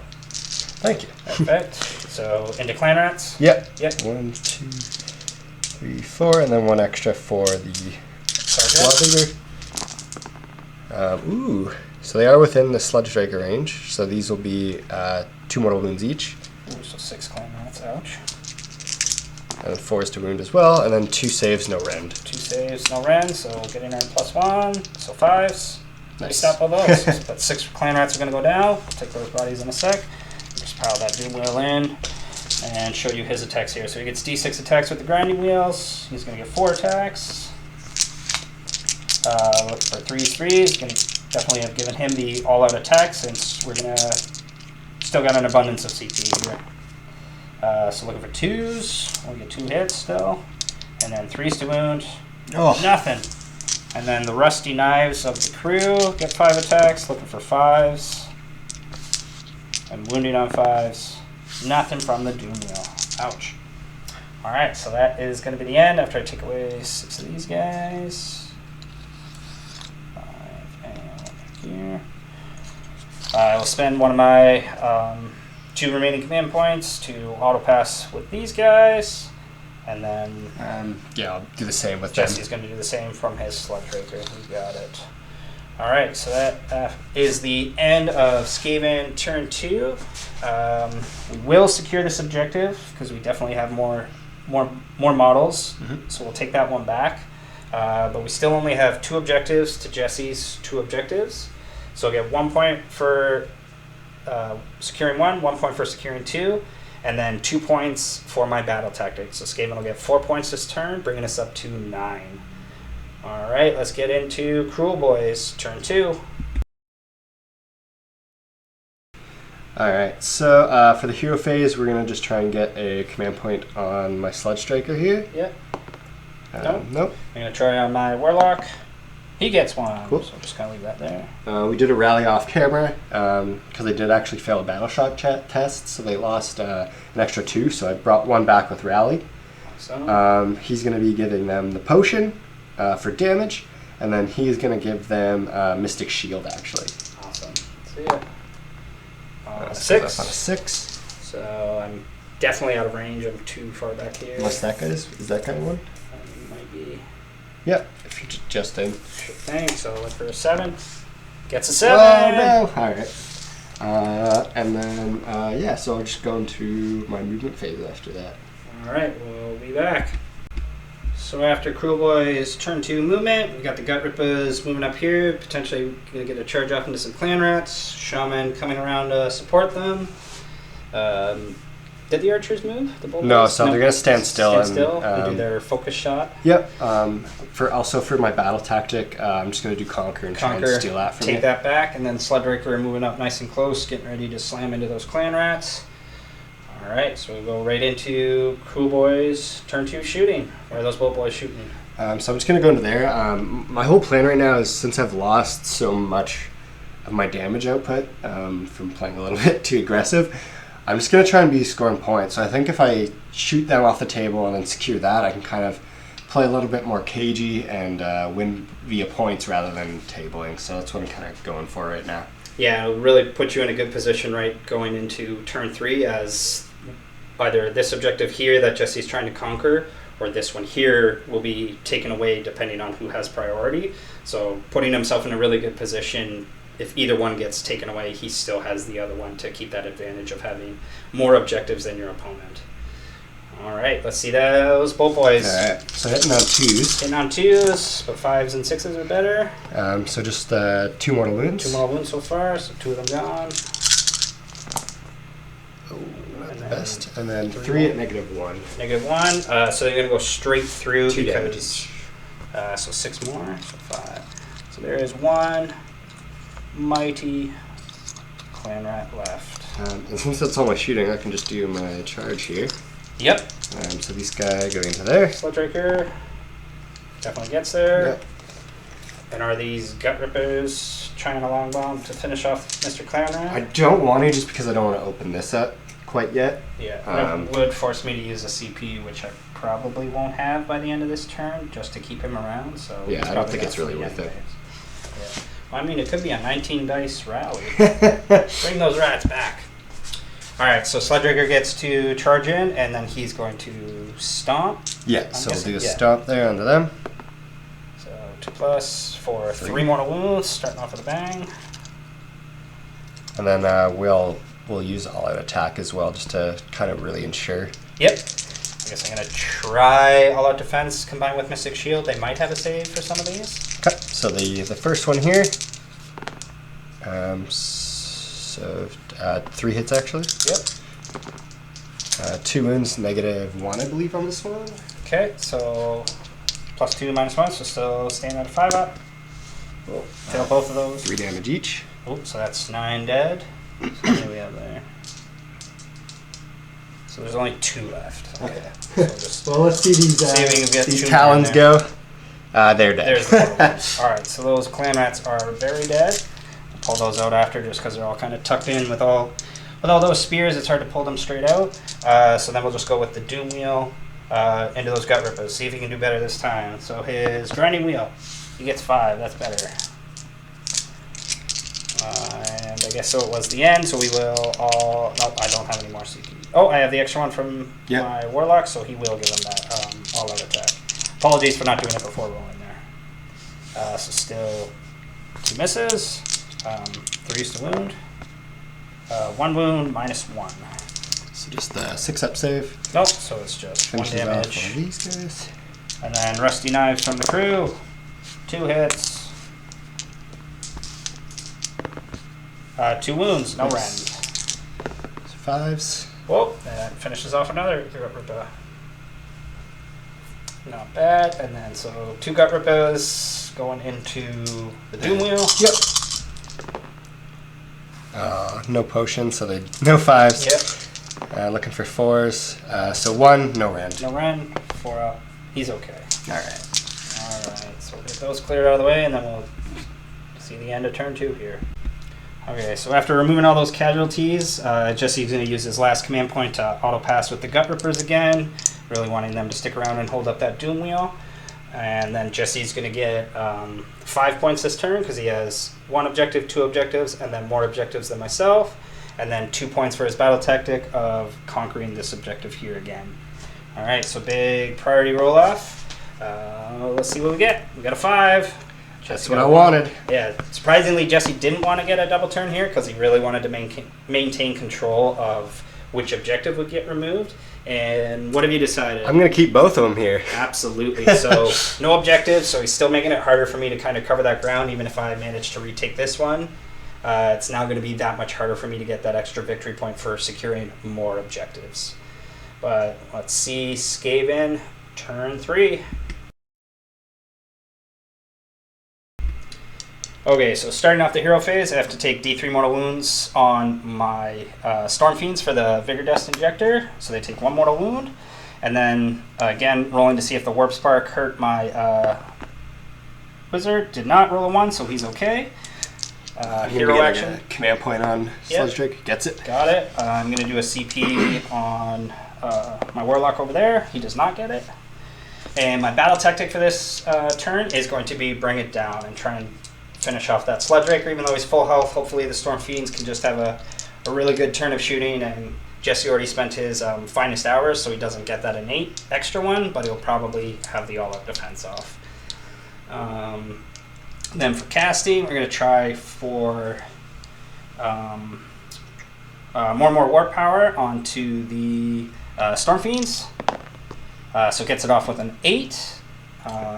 Thank you. Perfect. So into Clan Rats. Yep. 1, Yep. 2, 3, 4, and then 1 extra for the Sergeant. Ooh. So they are within the Sludgeraker range. So these will be 2 mortal wounds each. Ooh, so 6 Clan Rats. Ouch. And then 4 is to wound as well, and then 2 saves, no rend. 2 saves, no rend, so getting our +1, so 5s. Nice. We stop all those. But 6 Clan Rats are going to go down. We'll take those bodies in a sec. Just pile that Doom Wheel in and show you his attacks here. So he gets D6 attacks with the Grinding Wheels. He's going to get 4 attacks. Look for 3s. Going to definitely have given him the all-out attack since we're going to still got an abundance of CP here. So looking for 2s. We'll get 2 hits still. And then 3s to wound. Oh. Nothing. And then the rusty knives of the crew get 5 attacks. Looking for 5s. And wounding on 5s. Nothing from the Doom Wheel. Ouch. Alright, so that is going to be the end after I take away 6 of these guys. 5 and here. I will spend one of my 2 remaining command points to auto pass with these guys. And then yeah, I'll do the same with Jesse's going to do the same from his Sludgeraker. He got it. Alright, so that is the end of Skaven turn 2. We will secure this objective because we definitely have more models. So we'll take that one back. But we still only have 2 objectives to Jesse's 2 objectives. So I'll get 1 point for securing 1 point for securing 2, and then 2 points for my battle tactics. So Skaven will get 4 points this turn, bringing us up to 9. All right, let's get into Kruleboyz turn 2. All right, so for the hero phase, we're gonna just try and get a command point on my Sludgeraker here. Yep. Nope. I'm gonna try on my Warlock. He gets 1. Cool. So I'm just gonna leave that there. We did a rally off camera because they did actually fail a battle shock test, so they lost an extra 2. So I brought 1 back with rally. Awesome. He's gonna be giving them the potion for damage, and then he's gonna give them Mystic Shield actually. Awesome. See ya. So 6. on a 6. So I'm definitely out of range. I'm too far back here. Unless that guy is that kind of one? Might be. Yep. If you're just in. Sure thing. So look for a 7. Gets a 7. Oh no! All right. And then yeah. So I'll just go into my movement phase after that. All right. We'll be back. So after Kruleboyz turn 2 movement, we got the Gutrippaz moving up here. Potentially going to get a charge off into some clan rats. Shaman coming around to support them. Did the archers move? The Boltboyz? No, so they're going to stand still. And do their focus shot. Yep. For my battle tactic, I'm just going to do Conquer and try and steal that from Take that back, and then Sludgeraker moving up nice and close, getting ready to slam into those clan rats. All right, so we'll go right into Kruleboyz turn 2 shooting. Where are those Boltboyz shooting? So I'm just going to go into there. My whole plan right now is, since I've lost so much of my damage output from playing a little bit too aggressive, I'm just going to try and be scoring points. So I think if I shoot them off the table and then secure that, I can kind of play a little bit more cagey and win via points rather than tabling. So that's what I'm kind of going for right now. Yeah, it'll really put you in a good position, right, going into turn 3, as either this objective here that Jesse's trying to conquer, or this one here will be taken away depending on who has priority. So putting himself in a really good position, if either one gets taken away, he still has the other one to keep that advantage of having more objectives than your opponent. All right, let's see those Boltboyz. All right, so hitting on 2s. Hitting on 2s, but 5s and 6s are better. So just 2 mortal wounds. 2 mortal wounds so far, so 2 of them gone. Oh, not the best. And then 3 at -1. -1. So they're going to go straight through 2 because... so 6 more, so 5. So there is 1 mighty clan rat left. And since that's all my shooting, I can just do my charge here. Yep. So this guy going into there. Sludgeraker definitely gets there. Yep. And are these Gutrippaz trying a long bomb to finish off Mr. Clan Rat? I don't want to, just because I don't want to open this up quite yet. Yeah, that would force me to use a CP, which I probably won't have by the end of this turn, just to keep him around. So yeah, I don't think it's really worth it. Yeah. Well, I mean, it could be a 19 dice rally. Bring those rats back. All right, so Sludgeraker gets to charge in, and then he's going to stomp. Yeah, so we'll do a stomp there onto them. So 2+ for 3 mortal wounds, starting off with a bang. And then we'll use all-out attack as well, just to kind of really ensure. Yep. I guess I'm going to try all-out defense combined with Mystic Shield. They might have a save for some of these. Okay, so the first one here. 3 hits actually. Yep. 2 wounds, -1, I believe, on this one. Okay, so +2, -1, so still staying at a 5 up. Oh, fail both of those. 3 damage each. Oh, so that's 9 dead. So how many do we have there? So there's only 2 left. Okay. So just Well, let's see these, see if we can get these 2 talons more go. They're dead. There's the ones. Alright, so those clan rats are very dead. I'll pull those out after just because they're all kind of tucked in with all those spears. It's hard to pull them straight out. So then we'll just go with the Doom Wheel into those Gutrippaz. See if he can do better this time. So his Grinding Wheel, he gets 5. That's better. And I guess so it was the end, so we will all... No, I don't have any more CP. Oh, I have the extra one from my Warlock, so he will give him that all-out attack. Apologies for not doing it before rolling there. So still 2 misses, 3's to wound, 1 wound, -1. So just the 6-up save. Nope, so it's just 1 Finishes damage. off one of these guys. And then Rusty Knives from the crew, 2 hits. 2 wounds, no rend. So 5s. Whoa, that finishes off another Gutrippaz. Not bad. And then so 2 Gutrippaz going into the Doom Wheel. Yep. No potion, so they no 5s. Yep. Looking for 4s. So 1, no rend. No rend, 4 up. He's okay. Alright. Alright, so we'll get those cleared out of the way and then we'll see the end of turn 2 here. Okay, so after removing all those casualties, Jesse's going to use his last command point to auto-pass with the Gutrippaz again, really wanting them to stick around and hold up that Doom Wheel. And then Jesse's going to get 5 points this turn because he has 1 objective, 2 objectives, and then more objectives than myself. And then 2 points for his battle tactic of conquering this objective here again. Alright, so big priority roll-off. Let's see what we get. We got a 5. That's what I wanted. Yeah, surprisingly, Jesse didn't want to get a double turn here because he really wanted to maintain control of which objective would get removed. And what have you decided? I'm going to keep both of them here. Absolutely. So no objectives, so he's still making it harder for me to kind of cover that ground, even if I manage to retake this one. It's now going to be that much harder for me to get that extra victory point for securing more objectives. But let's see, Skaven, turn 3. Okay, so starting off the hero phase, I have to take D3 mortal wounds on my Storm Fiends for the Vigor Dust Injector. So they take 1 mortal wound. And then, again, rolling to see if the Warp Spark hurt my Wizard. Did not roll a 1, so he's okay. Hero action. A command point on Sludgeraker. Gets it. Got it. I'm going to do a CP on my Warlock over there. He does not get it. And my battle tactic for this turn is going to be bring it down and try and finish off that Sludgeraker. Even though he's full health, hopefully the Storm Fiends can just have a really good turn of shooting. And Jesse already spent his finest hours, so he doesn't get that innate extra one, but he'll probably have the all-out defense off. Then for casting, we're going to try for more warp power onto the Storm Fiends. So it gets it off with an 8.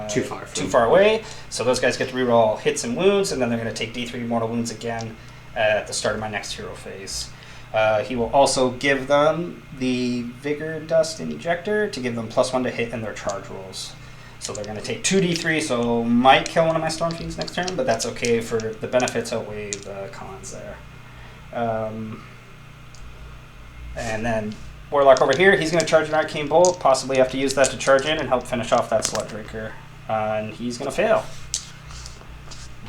Too far away. So those guys get to reroll hits and wounds, and then they're going to take D3 mortal wounds again at the start of my next hero phase. He will also give them the Vigor Dust Injector to give them +1 to hit in their charge rolls. So they're going to take 2d3, so might kill one of my Storm Fiends next turn, but that's okay for the benefits outweigh the cons there. And then Warlock over here, he's going to charge an Arcane Bolt, possibly have to use that to charge in and help finish off that Sludgeraker. And he's going to fail.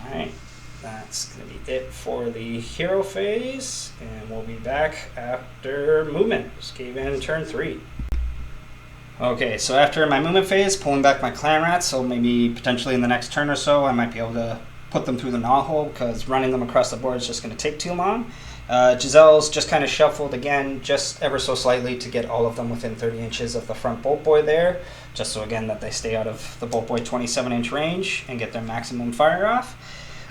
Alright, that's going to be it for the hero phase, and we'll be back after movement. Skaven turn 3. Okay, so after my movement phase, pulling back my clan rats, so maybe potentially in the next turn or so I might be able to put them through the gnaw hole because running them across the board is just going to take too long. Giselle's just kind of shuffled again, just ever so slightly to get all of them within 30 inches of the front Boltboy there, just so again that they stay out of the Boltboy 27-inch range and get their maximum fire off.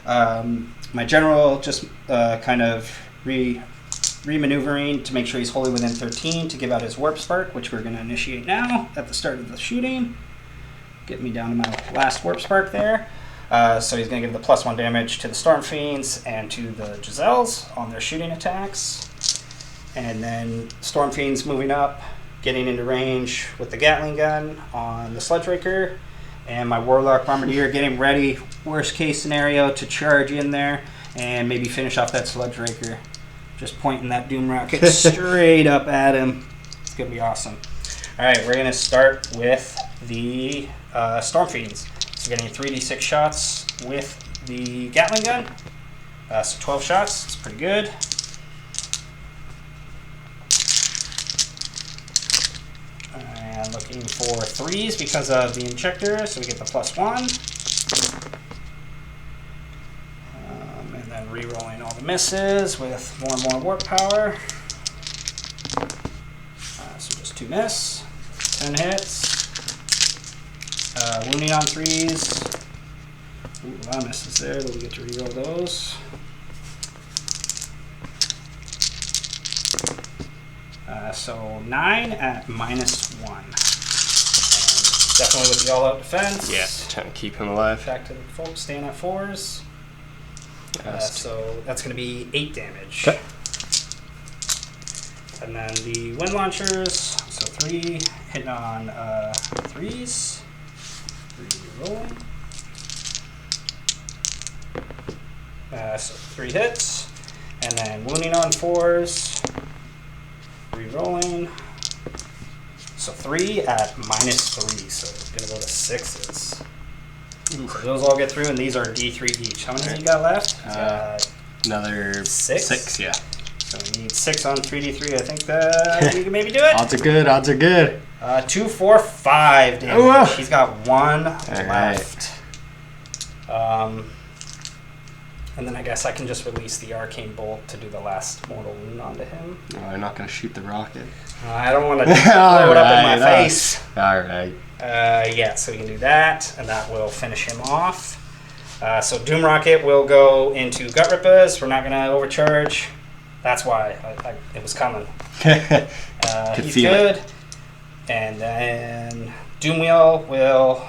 My general just kind of re-maneuvering to make sure he's wholly within 13 to give out his Warp Spark, which we're going to initiate now at the start of the shooting. Get me down to my last Warp Spark there. So he's going to give the +1 damage to the Storm Fiends and to the Giselles on their shooting attacks. And then Storm Fiends moving up, getting into range with the Gatling gun on the Sludgeraker. and my Warlock Bombardier getting ready, worst case scenario, to charge in there and maybe finish off that Sludgeraker. Just pointing that Doom Rocket straight up at him. It's going to be awesome. Alright, we're going to start with the Storm Fiends. So getting 3d6 shots with the Gatling gun. So 12 shots, it's pretty good. And looking for 3s because of the injector, so we get the +1. And then re-rolling all the misses with more and more warp power. So just 2 miss, 10 hits. Wounding on 3s. Ooh, a lot of misses there, but we get to re-roll those. So 9 at -1. And definitely with the all-out defense. Yeah, trying to keep him alive. Back to the folks, staying at 4s. So that's going to be 8 damage. Okay. And then the wind launchers, so 3 hitting on 3s. 3 rolling. So 3 hits. And then wounding on 4s. Re-rolling. So 3 at -3, so it's going to go to 6s. So those all get through, and these are D3 each. How many have you got left? Another 6, yeah. So we need 6 on 3d3. I think that you can maybe do it. Odds are good, odds are good. 2, 4, 5 damage. Oh, wow. He's got 1 left. And then I guess I can just release the Arcane Bolt to do the last mortal wound onto him. No, I'm not going to shoot the rocket. I don't want to blow it up in my face. Alright. Yeah, so we can do that, and that will finish him off. So Doom Rocket will go into Gutrippaz. We're not going to overcharge. That's why it was coming. He's good. And then Doom Wheel will...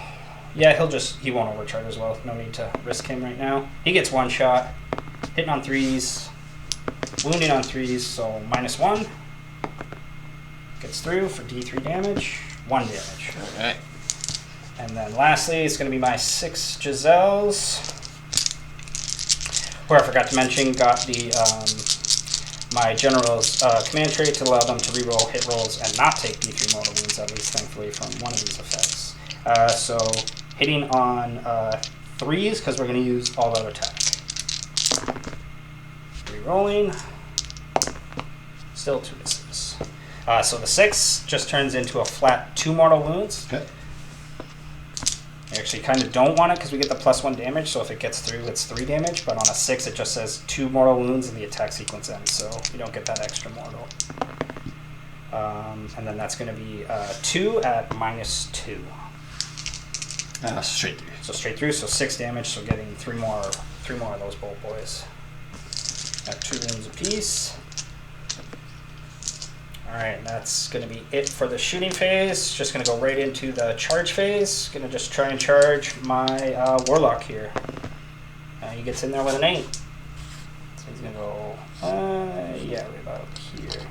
Yeah, he won't overcharge as well. No need to risk him right now. He gets 1 shot. Hitting on 3s. Wounding on 3s, so -1. Gets through for D3 damage. 1 damage. Alright. And then lastly, it's going to be my 6 Giselles. Where I forgot to mention, got the my General's command trait to allow them to reroll hit rolls and not take D3 mortal wounds, at least thankfully, from one of these effects. So hitting on 3s, because we're going to use all out attack. Rerolling. Still 2 misses. So the 6 just turns into a flat 2 mortal wounds. Okay. I actually kind of don't want it because we get the +1 damage, so if it gets through, it's 3 damage. But on a 6, it just says 2 mortal wounds and the attack sequence ends, so you don't get that extra mortal. And then that's going to be 2 at -2. Straight through. So straight through, so 6 damage, so getting 3 more of those Boltboyz. At 2 wounds apiece. Alright, that's going to be it for the shooting phase. Just going to go right into the charge phase. Going to just try and charge my Warlock here. He gets in there with an 8. So he's going to go, yeah, right about here.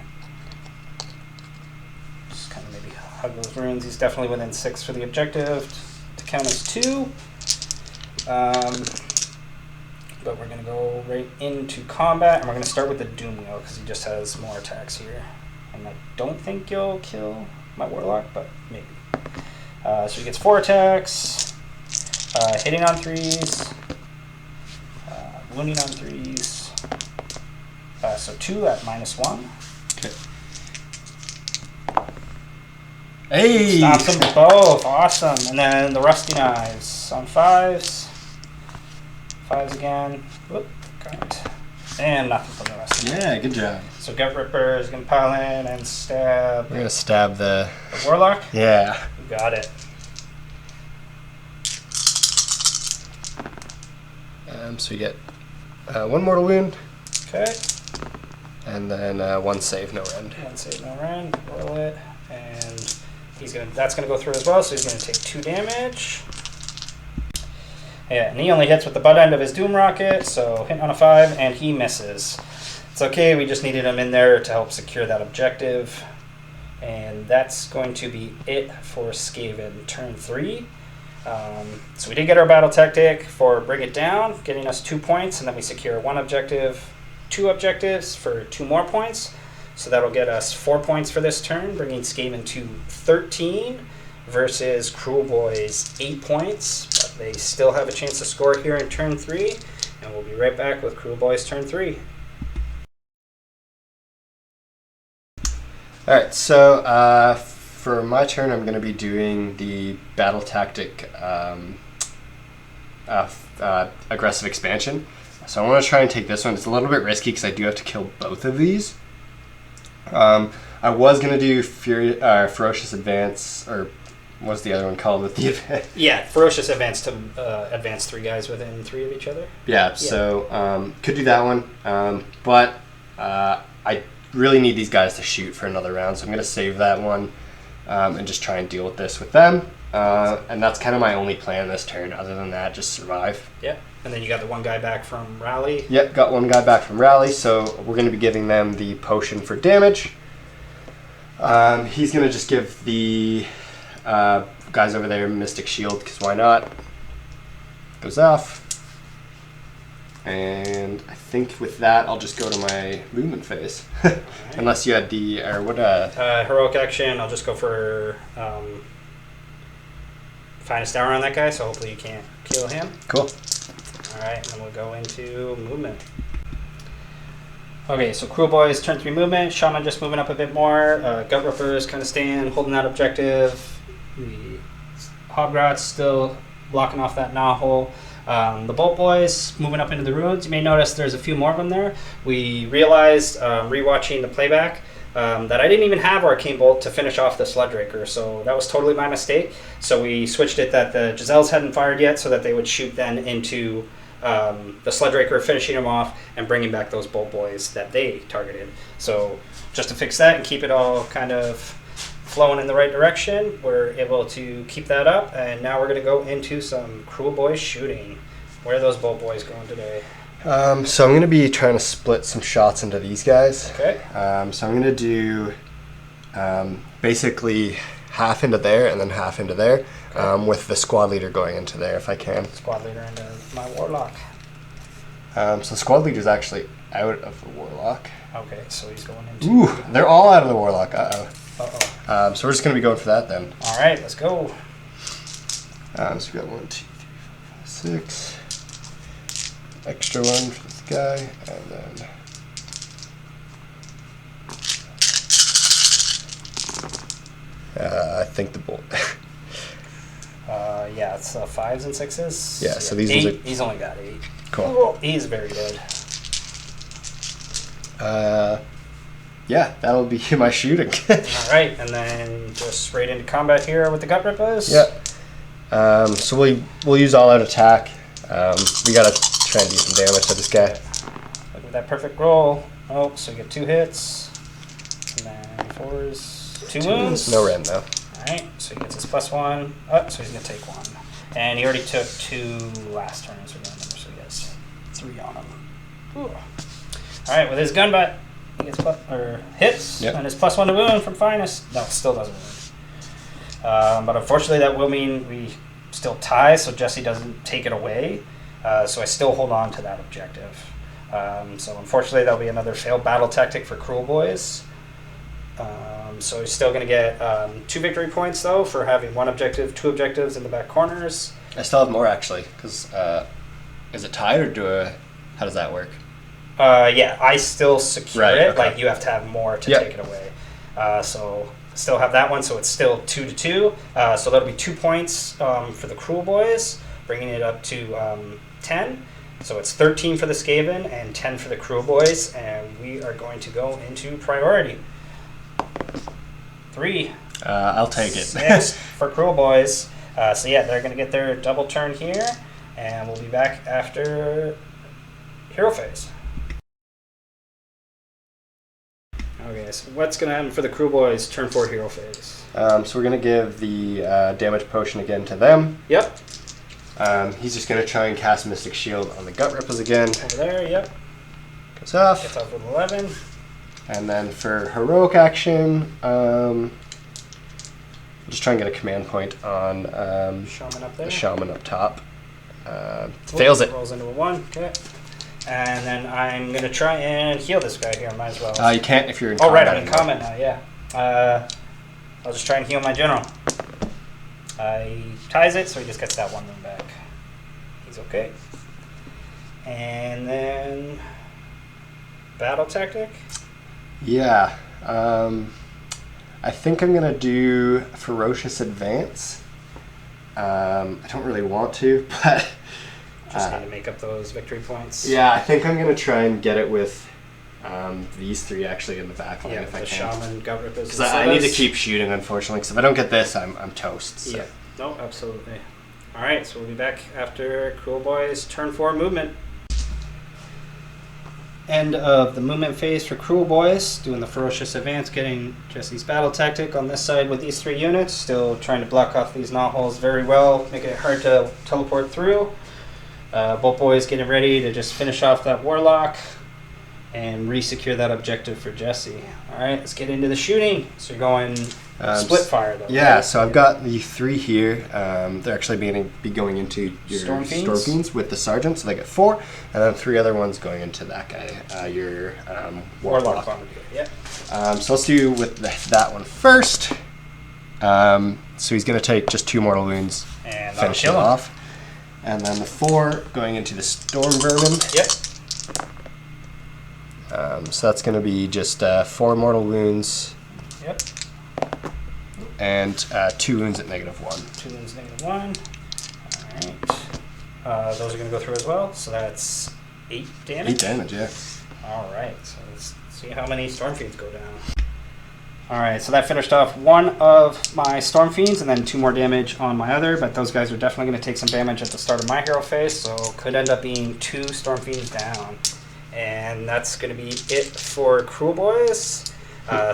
Just kind of maybe hug those runes. He's definitely within 6 for the objective to count as 2. But we're going to go right into combat, and we're going to start with the Doom Wheel because he just has more attacks here. And I don't think you'll kill my Warlock, but maybe. So he gets 4 attacks, hitting on 3s, wounding on 3s, so 2 at -1. Okay. Hey! Stops them both, awesome. And then the Rusty Knives on 5s. 5s again. Whoop, got it. And nothing from the Rusty Knives. Yeah, good job. So Gutripaz is going to pile in and stab We're going to stab the Warlock? Yeah. You got it. So we get 1 mortal wound. Okay. And then 1 save, no rend. 1 save, no rend. Roll it. And that's going to go through as well, so he's going to take 2 damage. Yeah, and he only hits with the butt end of his Doom Rocket, so hitting on a 5, and he misses. It's okay, we just needed him in there to help secure that objective. And that's going to be it for Skaven turn 3. So we did get our battle tactic for Bring It Down, getting us 2 points, and then we secure 1 objective, 2 objectives for 2 more points. So that'll get us 4 points for this turn, bringing Skaven to 13 versus Kruleboyz 8 points. But they still have a chance to score here in turn 3, and we'll be right back with Kruleboyz turn 3. Alright, so for my turn, I'm going to be doing the battle tactic aggressive expansion. So I want to try and take this one. It's a little bit risky because I do have to kill both of these. I was going to do Ferocious Advance, or what's the other one called with the advance? Yeah, Ferocious Advance to advance 3 guys within 3 of each other. Yeah, so could do that one. But I really need these guys to shoot for another round, so I'm going to save that one and just try and deal with this with them. And that's kind of my only plan this turn. Other than that, just survive. Yeah, and then you got the 1 guy back from Rally. Yep, got 1 guy back from Rally, so we're going to be giving them the potion for damage. He's going to just give the guys over there Mystic Shield, because why not? Goes off. And I think with that, I'll just go to my movement phase. Right. Unless you had the, or what? Heroic action, I'll just go for Finest Hour on that guy, so hopefully you can't kill him. Cool. Alright, and then we'll go into movement. Okay, so Kruleboyz turn 3 movement, Shaman just moving up a bit more, Gutrippaz kind of staying, holding that objective, the Hobgrot still blocking off that Nahole. The Boltboyz moving up into the ruins. You may notice there's a few more of them there. We realized, rewatching the playback, that I didn't even have Arcane Bolt to finish off the Sludgeraker, so that was totally my mistake. So we switched it that the Giselles hadn't fired yet, so that they would shoot then into the Sludgeraker, finishing them off and bringing back those Boltboyz that they targeted. So just to fix that and keep it all kind of flowing in the right direction, we're able to keep that up, and now we're going to go into some Kruleboyz shooting. Where are those Boltboyz going today? So I'm going to be trying to split some shots into these guys. Okay. So I'm going to do basically half into there and then half into there, okay, with the squad leader going into there if I can. Squad leader into my Warlock. So squad leader's actually out of the Warlock. Okay, so he's going into... Ooh, they're all out of the Warlock. Uh-oh. Uh-oh. So we're just going to be going for that then. All right, let's go. So we got 1, 2, 3, 4, 5, 6. Extra 1 for this guy, and then... I think the bolt. Yeah, it's 5s and 6s. Yeah, so these 8. ones are... He's only got 8. Cool. Oh, he's very good. Yeah, that'll be my shooting. All right, and then just straight into combat here with the Gutrippaz. Yeah. So we'll use all-out attack. We gotta try and do some damage to this guy. Look at that perfect roll. Oh, so you get 2 hits, and then 4s, 2 wounds. No rend though. All right, so he gets his +1. Oh, so he's gonna take 1, and he already took 2 last turn, so he has 3 on him. Ooh. All right, with his gun butt, he gets hits, yep, and his +1 to wound from Finest. No, still doesn't wound. But unfortunately, that will mean we still tie, so Jesse doesn't take it away. So I still hold on to that objective. So unfortunately, that'll be another failed battle tactic for Kruleboyz. So he's still going to get 2 victory points, though, for having 1 objective, 2 objectives in the back corners. I still have more, actually, because is it tied, or how does that work? Yeah, I still secure it. Okay. Like, you have to have more to take it away. So still have that one, so it's still 2-2. So that'll be 2 points for the Kruleboyz, bringing it up to 10. So it's 13 for the Skaven and 10 for the Kruleboyz, and we are going to go into priority. 3. I'll take it. 6 for Kruleboyz. So yeah, they're going to get their double turn here, and we'll be back after hero phase. Okay, so what's going to happen for the Kruleboyz turn 4 hero phase? So we're going to give the damage potion again to them. Yep. He's just going to try and cast Mystic Shield on the Gutrippaz again. Over there, yep. Goes off. Gets off with 11. And then for heroic action, Just try and get a command point on Shaman up there. the Shaman up top. Fails it. Rolls into a 1. Okay. And then I'm going to try and heal this guy here. Might as well. You can't if you're in combat. Oh, right. I'm in anymore. combat now, yeah. I'll just try and heal my general. He ties it, so he just gets that 1 wound back. He's okay. And then battle tactic. Yeah. I think I'm gonna do Ferocious Advance. I don't really want to, but just need to make up those victory points. Yeah, I think I'm gonna try and get it with these 3 actually in the back line if I can. Shaman, Gutrippaz, because I need to keep shooting, unfortunately. Because if I don't get this, I'm toast. So. Yeah. No, absolutely. All right, so we'll be back after Kruleboyz turn 4 movement. End of the movement phase for Kruleboyz, doing the Ferocious Advance, getting Jesse's battle tactic on this side with these 3 units, still trying to block off these knotholes very well, making it hard to teleport through. Boltboyz getting ready to just finish off that Warlock and re-secure that objective for Jesse. All right, let's get into the shooting. So you're going split fire, though. Yeah, right? so I've got the 3 here. They're actually going to be going into your Storm Fiends with the Sergeant, so they get 4. And then 3 other ones going into that guy, your Warlock. Yeah. So let's do with that one first. So he's going to take just 2 mortal wounds, and finish it off. And then the 4 going into the Storm Vermin. Yep. So that's going to be just 4 mortal wounds. Yep. And 2 wounds at -1. 2 wounds -1. All right. Those are going to go through as well. So that's 8 damage. 8 damage, yeah. All right. So let's see how many Storm Fiends go down. All right. So that finished off 1 of my Storm Fiends, and then 2 more damage on my other. But those guys are definitely going to take some damage at the start of my hero phase. So could end up being 2 Storm Fiends down. And that's going to be it for Kruleboyz.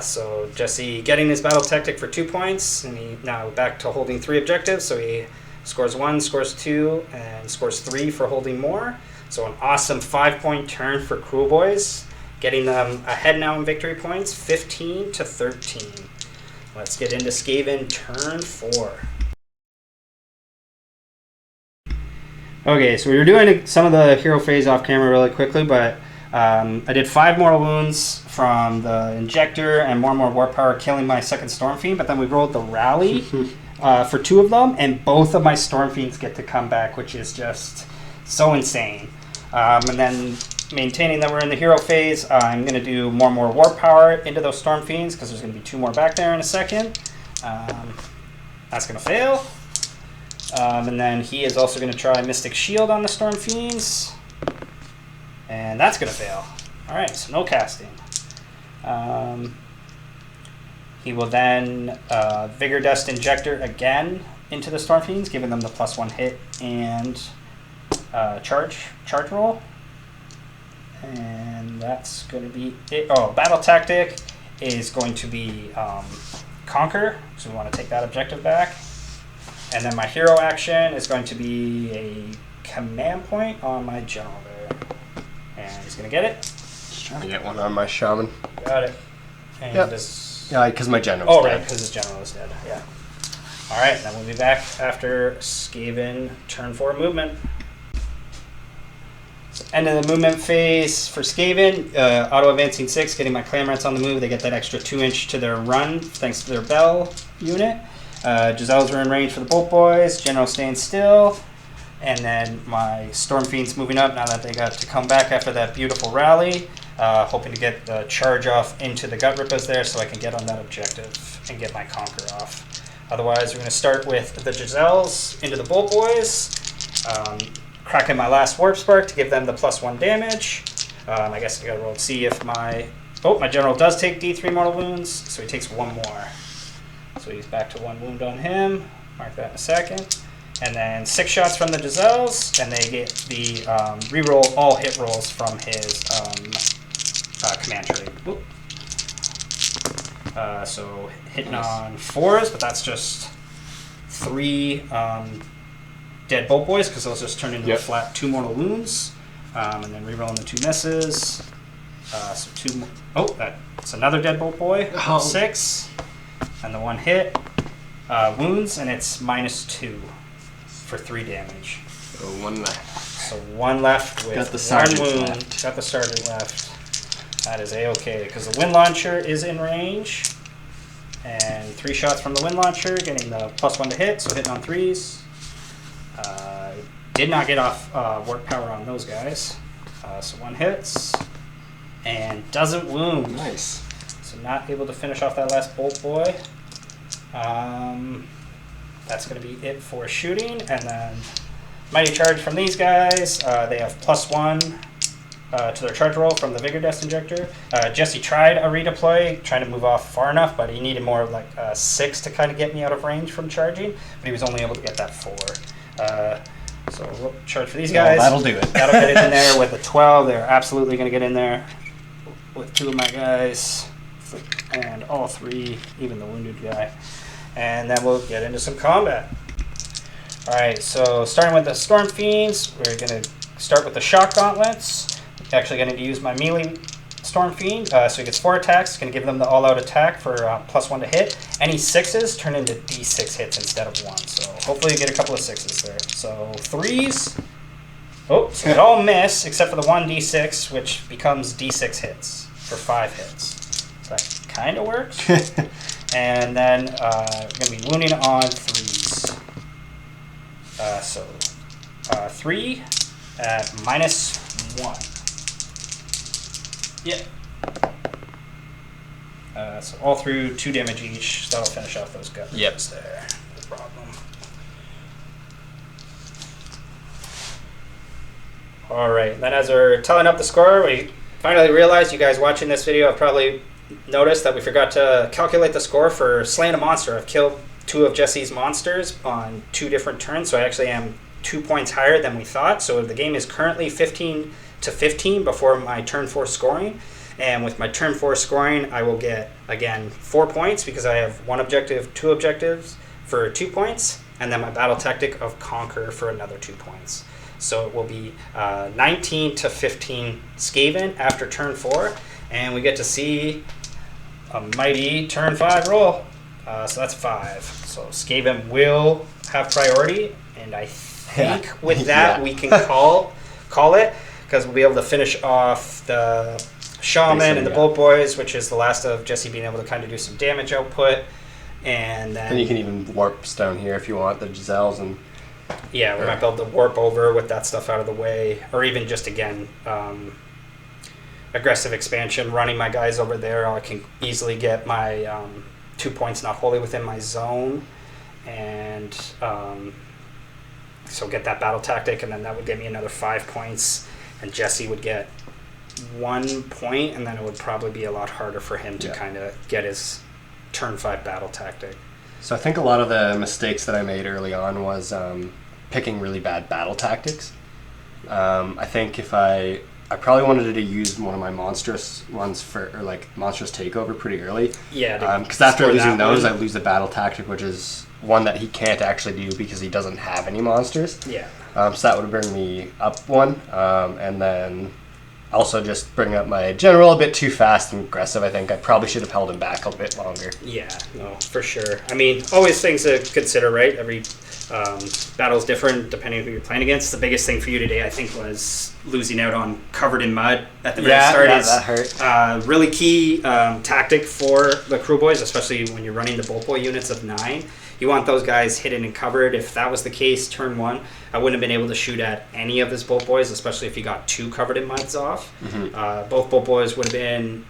So Jesse getting his battle tactic for 2 points, and he now back to holding 3 objectives. So he scores 1, scores 2, and scores 3 for holding more. So an awesome 5-point turn for Kruleboyz, getting them ahead now in victory points, 15 to 13. Let's get into Skaven turn 4. Okay, so we were doing some of the hero phase off camera really quickly, but I did 5 mortal wounds from the injector and more warp power, killing my second Storm Fiend, but then we rolled the rally for 2 of them, and both of my Storm Fiends get to come back, which is just so insane. And then maintaining that we're in the hero phase, I'm going to do more warp power into those Storm Fiends, because there's going to be 2 more back there in a second. That's going to fail. And then he is also going to try Mystic Shield on the Storm Fiends. And that's going to fail. Alright, so no casting. He will then Vigor Dust Injector again into the Storm Fiends, giving them the +1 hit and charge roll. And that's going to be it. Oh, Battle Tactic is going to be Conquer, so we want to take that objective back. And then my hero action is going to be a command point on my general there. And he's going to get it. Just trying to get one on my Shaman. Got it. And yep. Yeah, because my general's dead. Oh, right, because his general is dead. Yeah. All right, then we'll be back after Skaven turn 4 movement. So end of the movement phase for Skaven. Auto-advancing 6, getting my Clamorants on the move. They get that extra 2-inch to their run thanks to their Bell unit. Giselles are in range for the Boltboyz. General staying still. And then my Storm Fiends moving up now that they got to come back after that beautiful rally. Hoping to get the charge off into the Gutrippaz there so I can get on that objective and get my Conquer off. Otherwise, we're going to start with the Giselles into the Boltboyz. Cracking my last Warp Spark to give them the +1 damage. I guess I got to roll to see if my general does take D3 mortal wounds, so he takes 1 more. So he's back to 1 wound on him. Mark that in a second. And then 6 shots from the Giselles, and they get the reroll all hit rolls from his command tree. So hitting on 4s, but that's just 3 dead Boltboyz, because those just turn into a flat 2 mortal wounds. And then rerolling the 2 misses. So 2 that's another dead Boltboy. 6. And the 1 hit. wounds, and it's -2 for 3 damage. So 1 left. So 1 left with Got the 1 sergeant wound. left. Got the sergeant left. That is a-okay, because the wind launcher is in range. And 3 shots from the wind launcher, getting the +1 to hit, so hitting on 3s. Did not get off work power on those guys. So 1 hits. And doesn't wound. Nice. So not able to finish off that last Bolt Boy. That's going to be it for shooting. And then Mighty Charge from these guys. They have +1 to their charge roll from the Vigor Dust Injector. Jesse tried a redeploy, trying to move off far enough, but he needed more like 6 to kind of get me out of range from charging. But he was only able to get that 4. So we'll charge for these guys. Well, that'll do it. That'll get it in there with a 12. They're absolutely going to get in there with 2 of my guys. And all 3, even the wounded guy. And then we'll get into some combat. Alright, so starting with the Storm Fiends, we're going to start with the Shock Gauntlets. Actually going to use my melee Storm Fiend. So he gets 4 attacks. Going to give them the all-out attack for +1 to hit. Any 6s turn into D6 hits instead of 1. So hopefully you get a couple of 6s there. So 3s. Oh, so they all miss except for the 1 D6, which becomes D6 hits for 5 hits. So that kind of works. And then we're going to be wounding on 3s. So 3 at -1. Yeah. So all through 2 damage each. That'll finish off those guys. Yep. There. No problem. Alright, then as we're telling up the score, we finally realized, you guys watching this video have probably noticed that we forgot to calculate the score for slaying a monster. I've killed 2 of Jesse's monsters on 2 different turns, so I actually am 2 points higher than we thought. So the game is currently 15-15 before my turn 4 scoring. And with my turn 4 scoring, I will get, again, 4 points because I have 1 objective, 2 objectives for 2 points, and then my battle tactic of Conquer for another 2 points. So it will be 19-15 Skaven after turn 4, and we get to see a mighty turn 5 roll. So that's 5. So Skaven will have priority, and I think with that we can call it, because we'll be able to finish off the Shaman and the Boltboyz, which is the last of Jesse being able to kind of do some damage output. And then you can even warps down here if you want, the Giselles. And yeah, we might be able to warp over with that stuff out of the way, or even just, again, aggressive expansion, running my guys over there. I can easily get my 2 points not wholly within my zone, and so get that battle tactic, and then that would give me another 5 points, and Jesse would get 1 point, and then it would probably be a lot harder for him to kind of get his turn 5 battle tactic. So I think a lot of the mistakes that I made early on was picking really bad battle tactics. I think if I probably wanted to use one of my monstrous ones for, or like monstrous takeover pretty early. Yeah. Because after losing those, I lose the battle tactic, which is one that he can't actually do because he doesn't have any monsters. Yeah. So that would bring me up 1, and then also just bring up my general a bit too fast and aggressive. I think I probably should have held him back a bit longer. Yeah, no, for sure. I mean, always things to consider, right? Every battle's different depending on who you're playing against. The biggest thing for you today, I think, was losing out on Covered in Mud at the very start. Yeah, that hurt. Really key tactic for the Kruelboyz, especially when you're running the Boltboy units of 9. You want those guys hidden and covered. If that was the case, turn 1, I wouldn't have been able to shoot at any of his Boltboyz, especially if he got 2 Covered in Muds off. Mm-hmm. Both Boltboyz would have been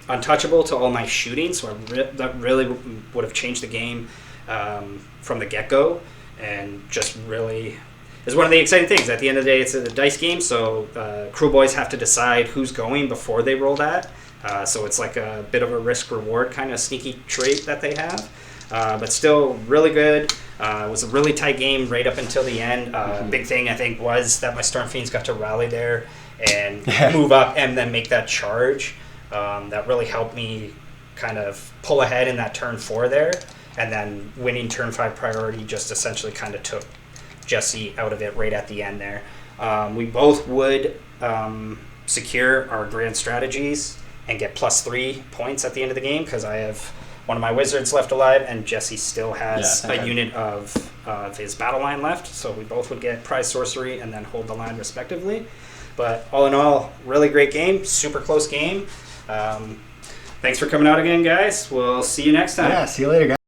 untouchable to all my shooting, so that really would have changed the game from the get-go, and just really is one of the exciting things. At the end of the day, it's a dice game, so Kruelboyz have to decide who's going before they roll that. So it's like a bit of a risk-reward kind of sneaky trait that they have. But still really good. It was a really tight game right up until the end. Big thing, I think, was that my Storm Fiends got to rally there and move up and then make that charge. That really helped me kind of pull ahead in that turn 4 there. And then winning turn 5 priority just essentially kind of took Jesse out of it right at the end there. We both would secure our grand strategies and get +3 points at the end of the game, because I have one of my wizards left alive, and Jesse still has Yeah, a unit of his battle line left, so we both would get prize sorcery and then hold the line respectively. But all in all, really great game, super close game. Thanks for coming out again, guys. We'll see you next time. Yeah, see you later, guys.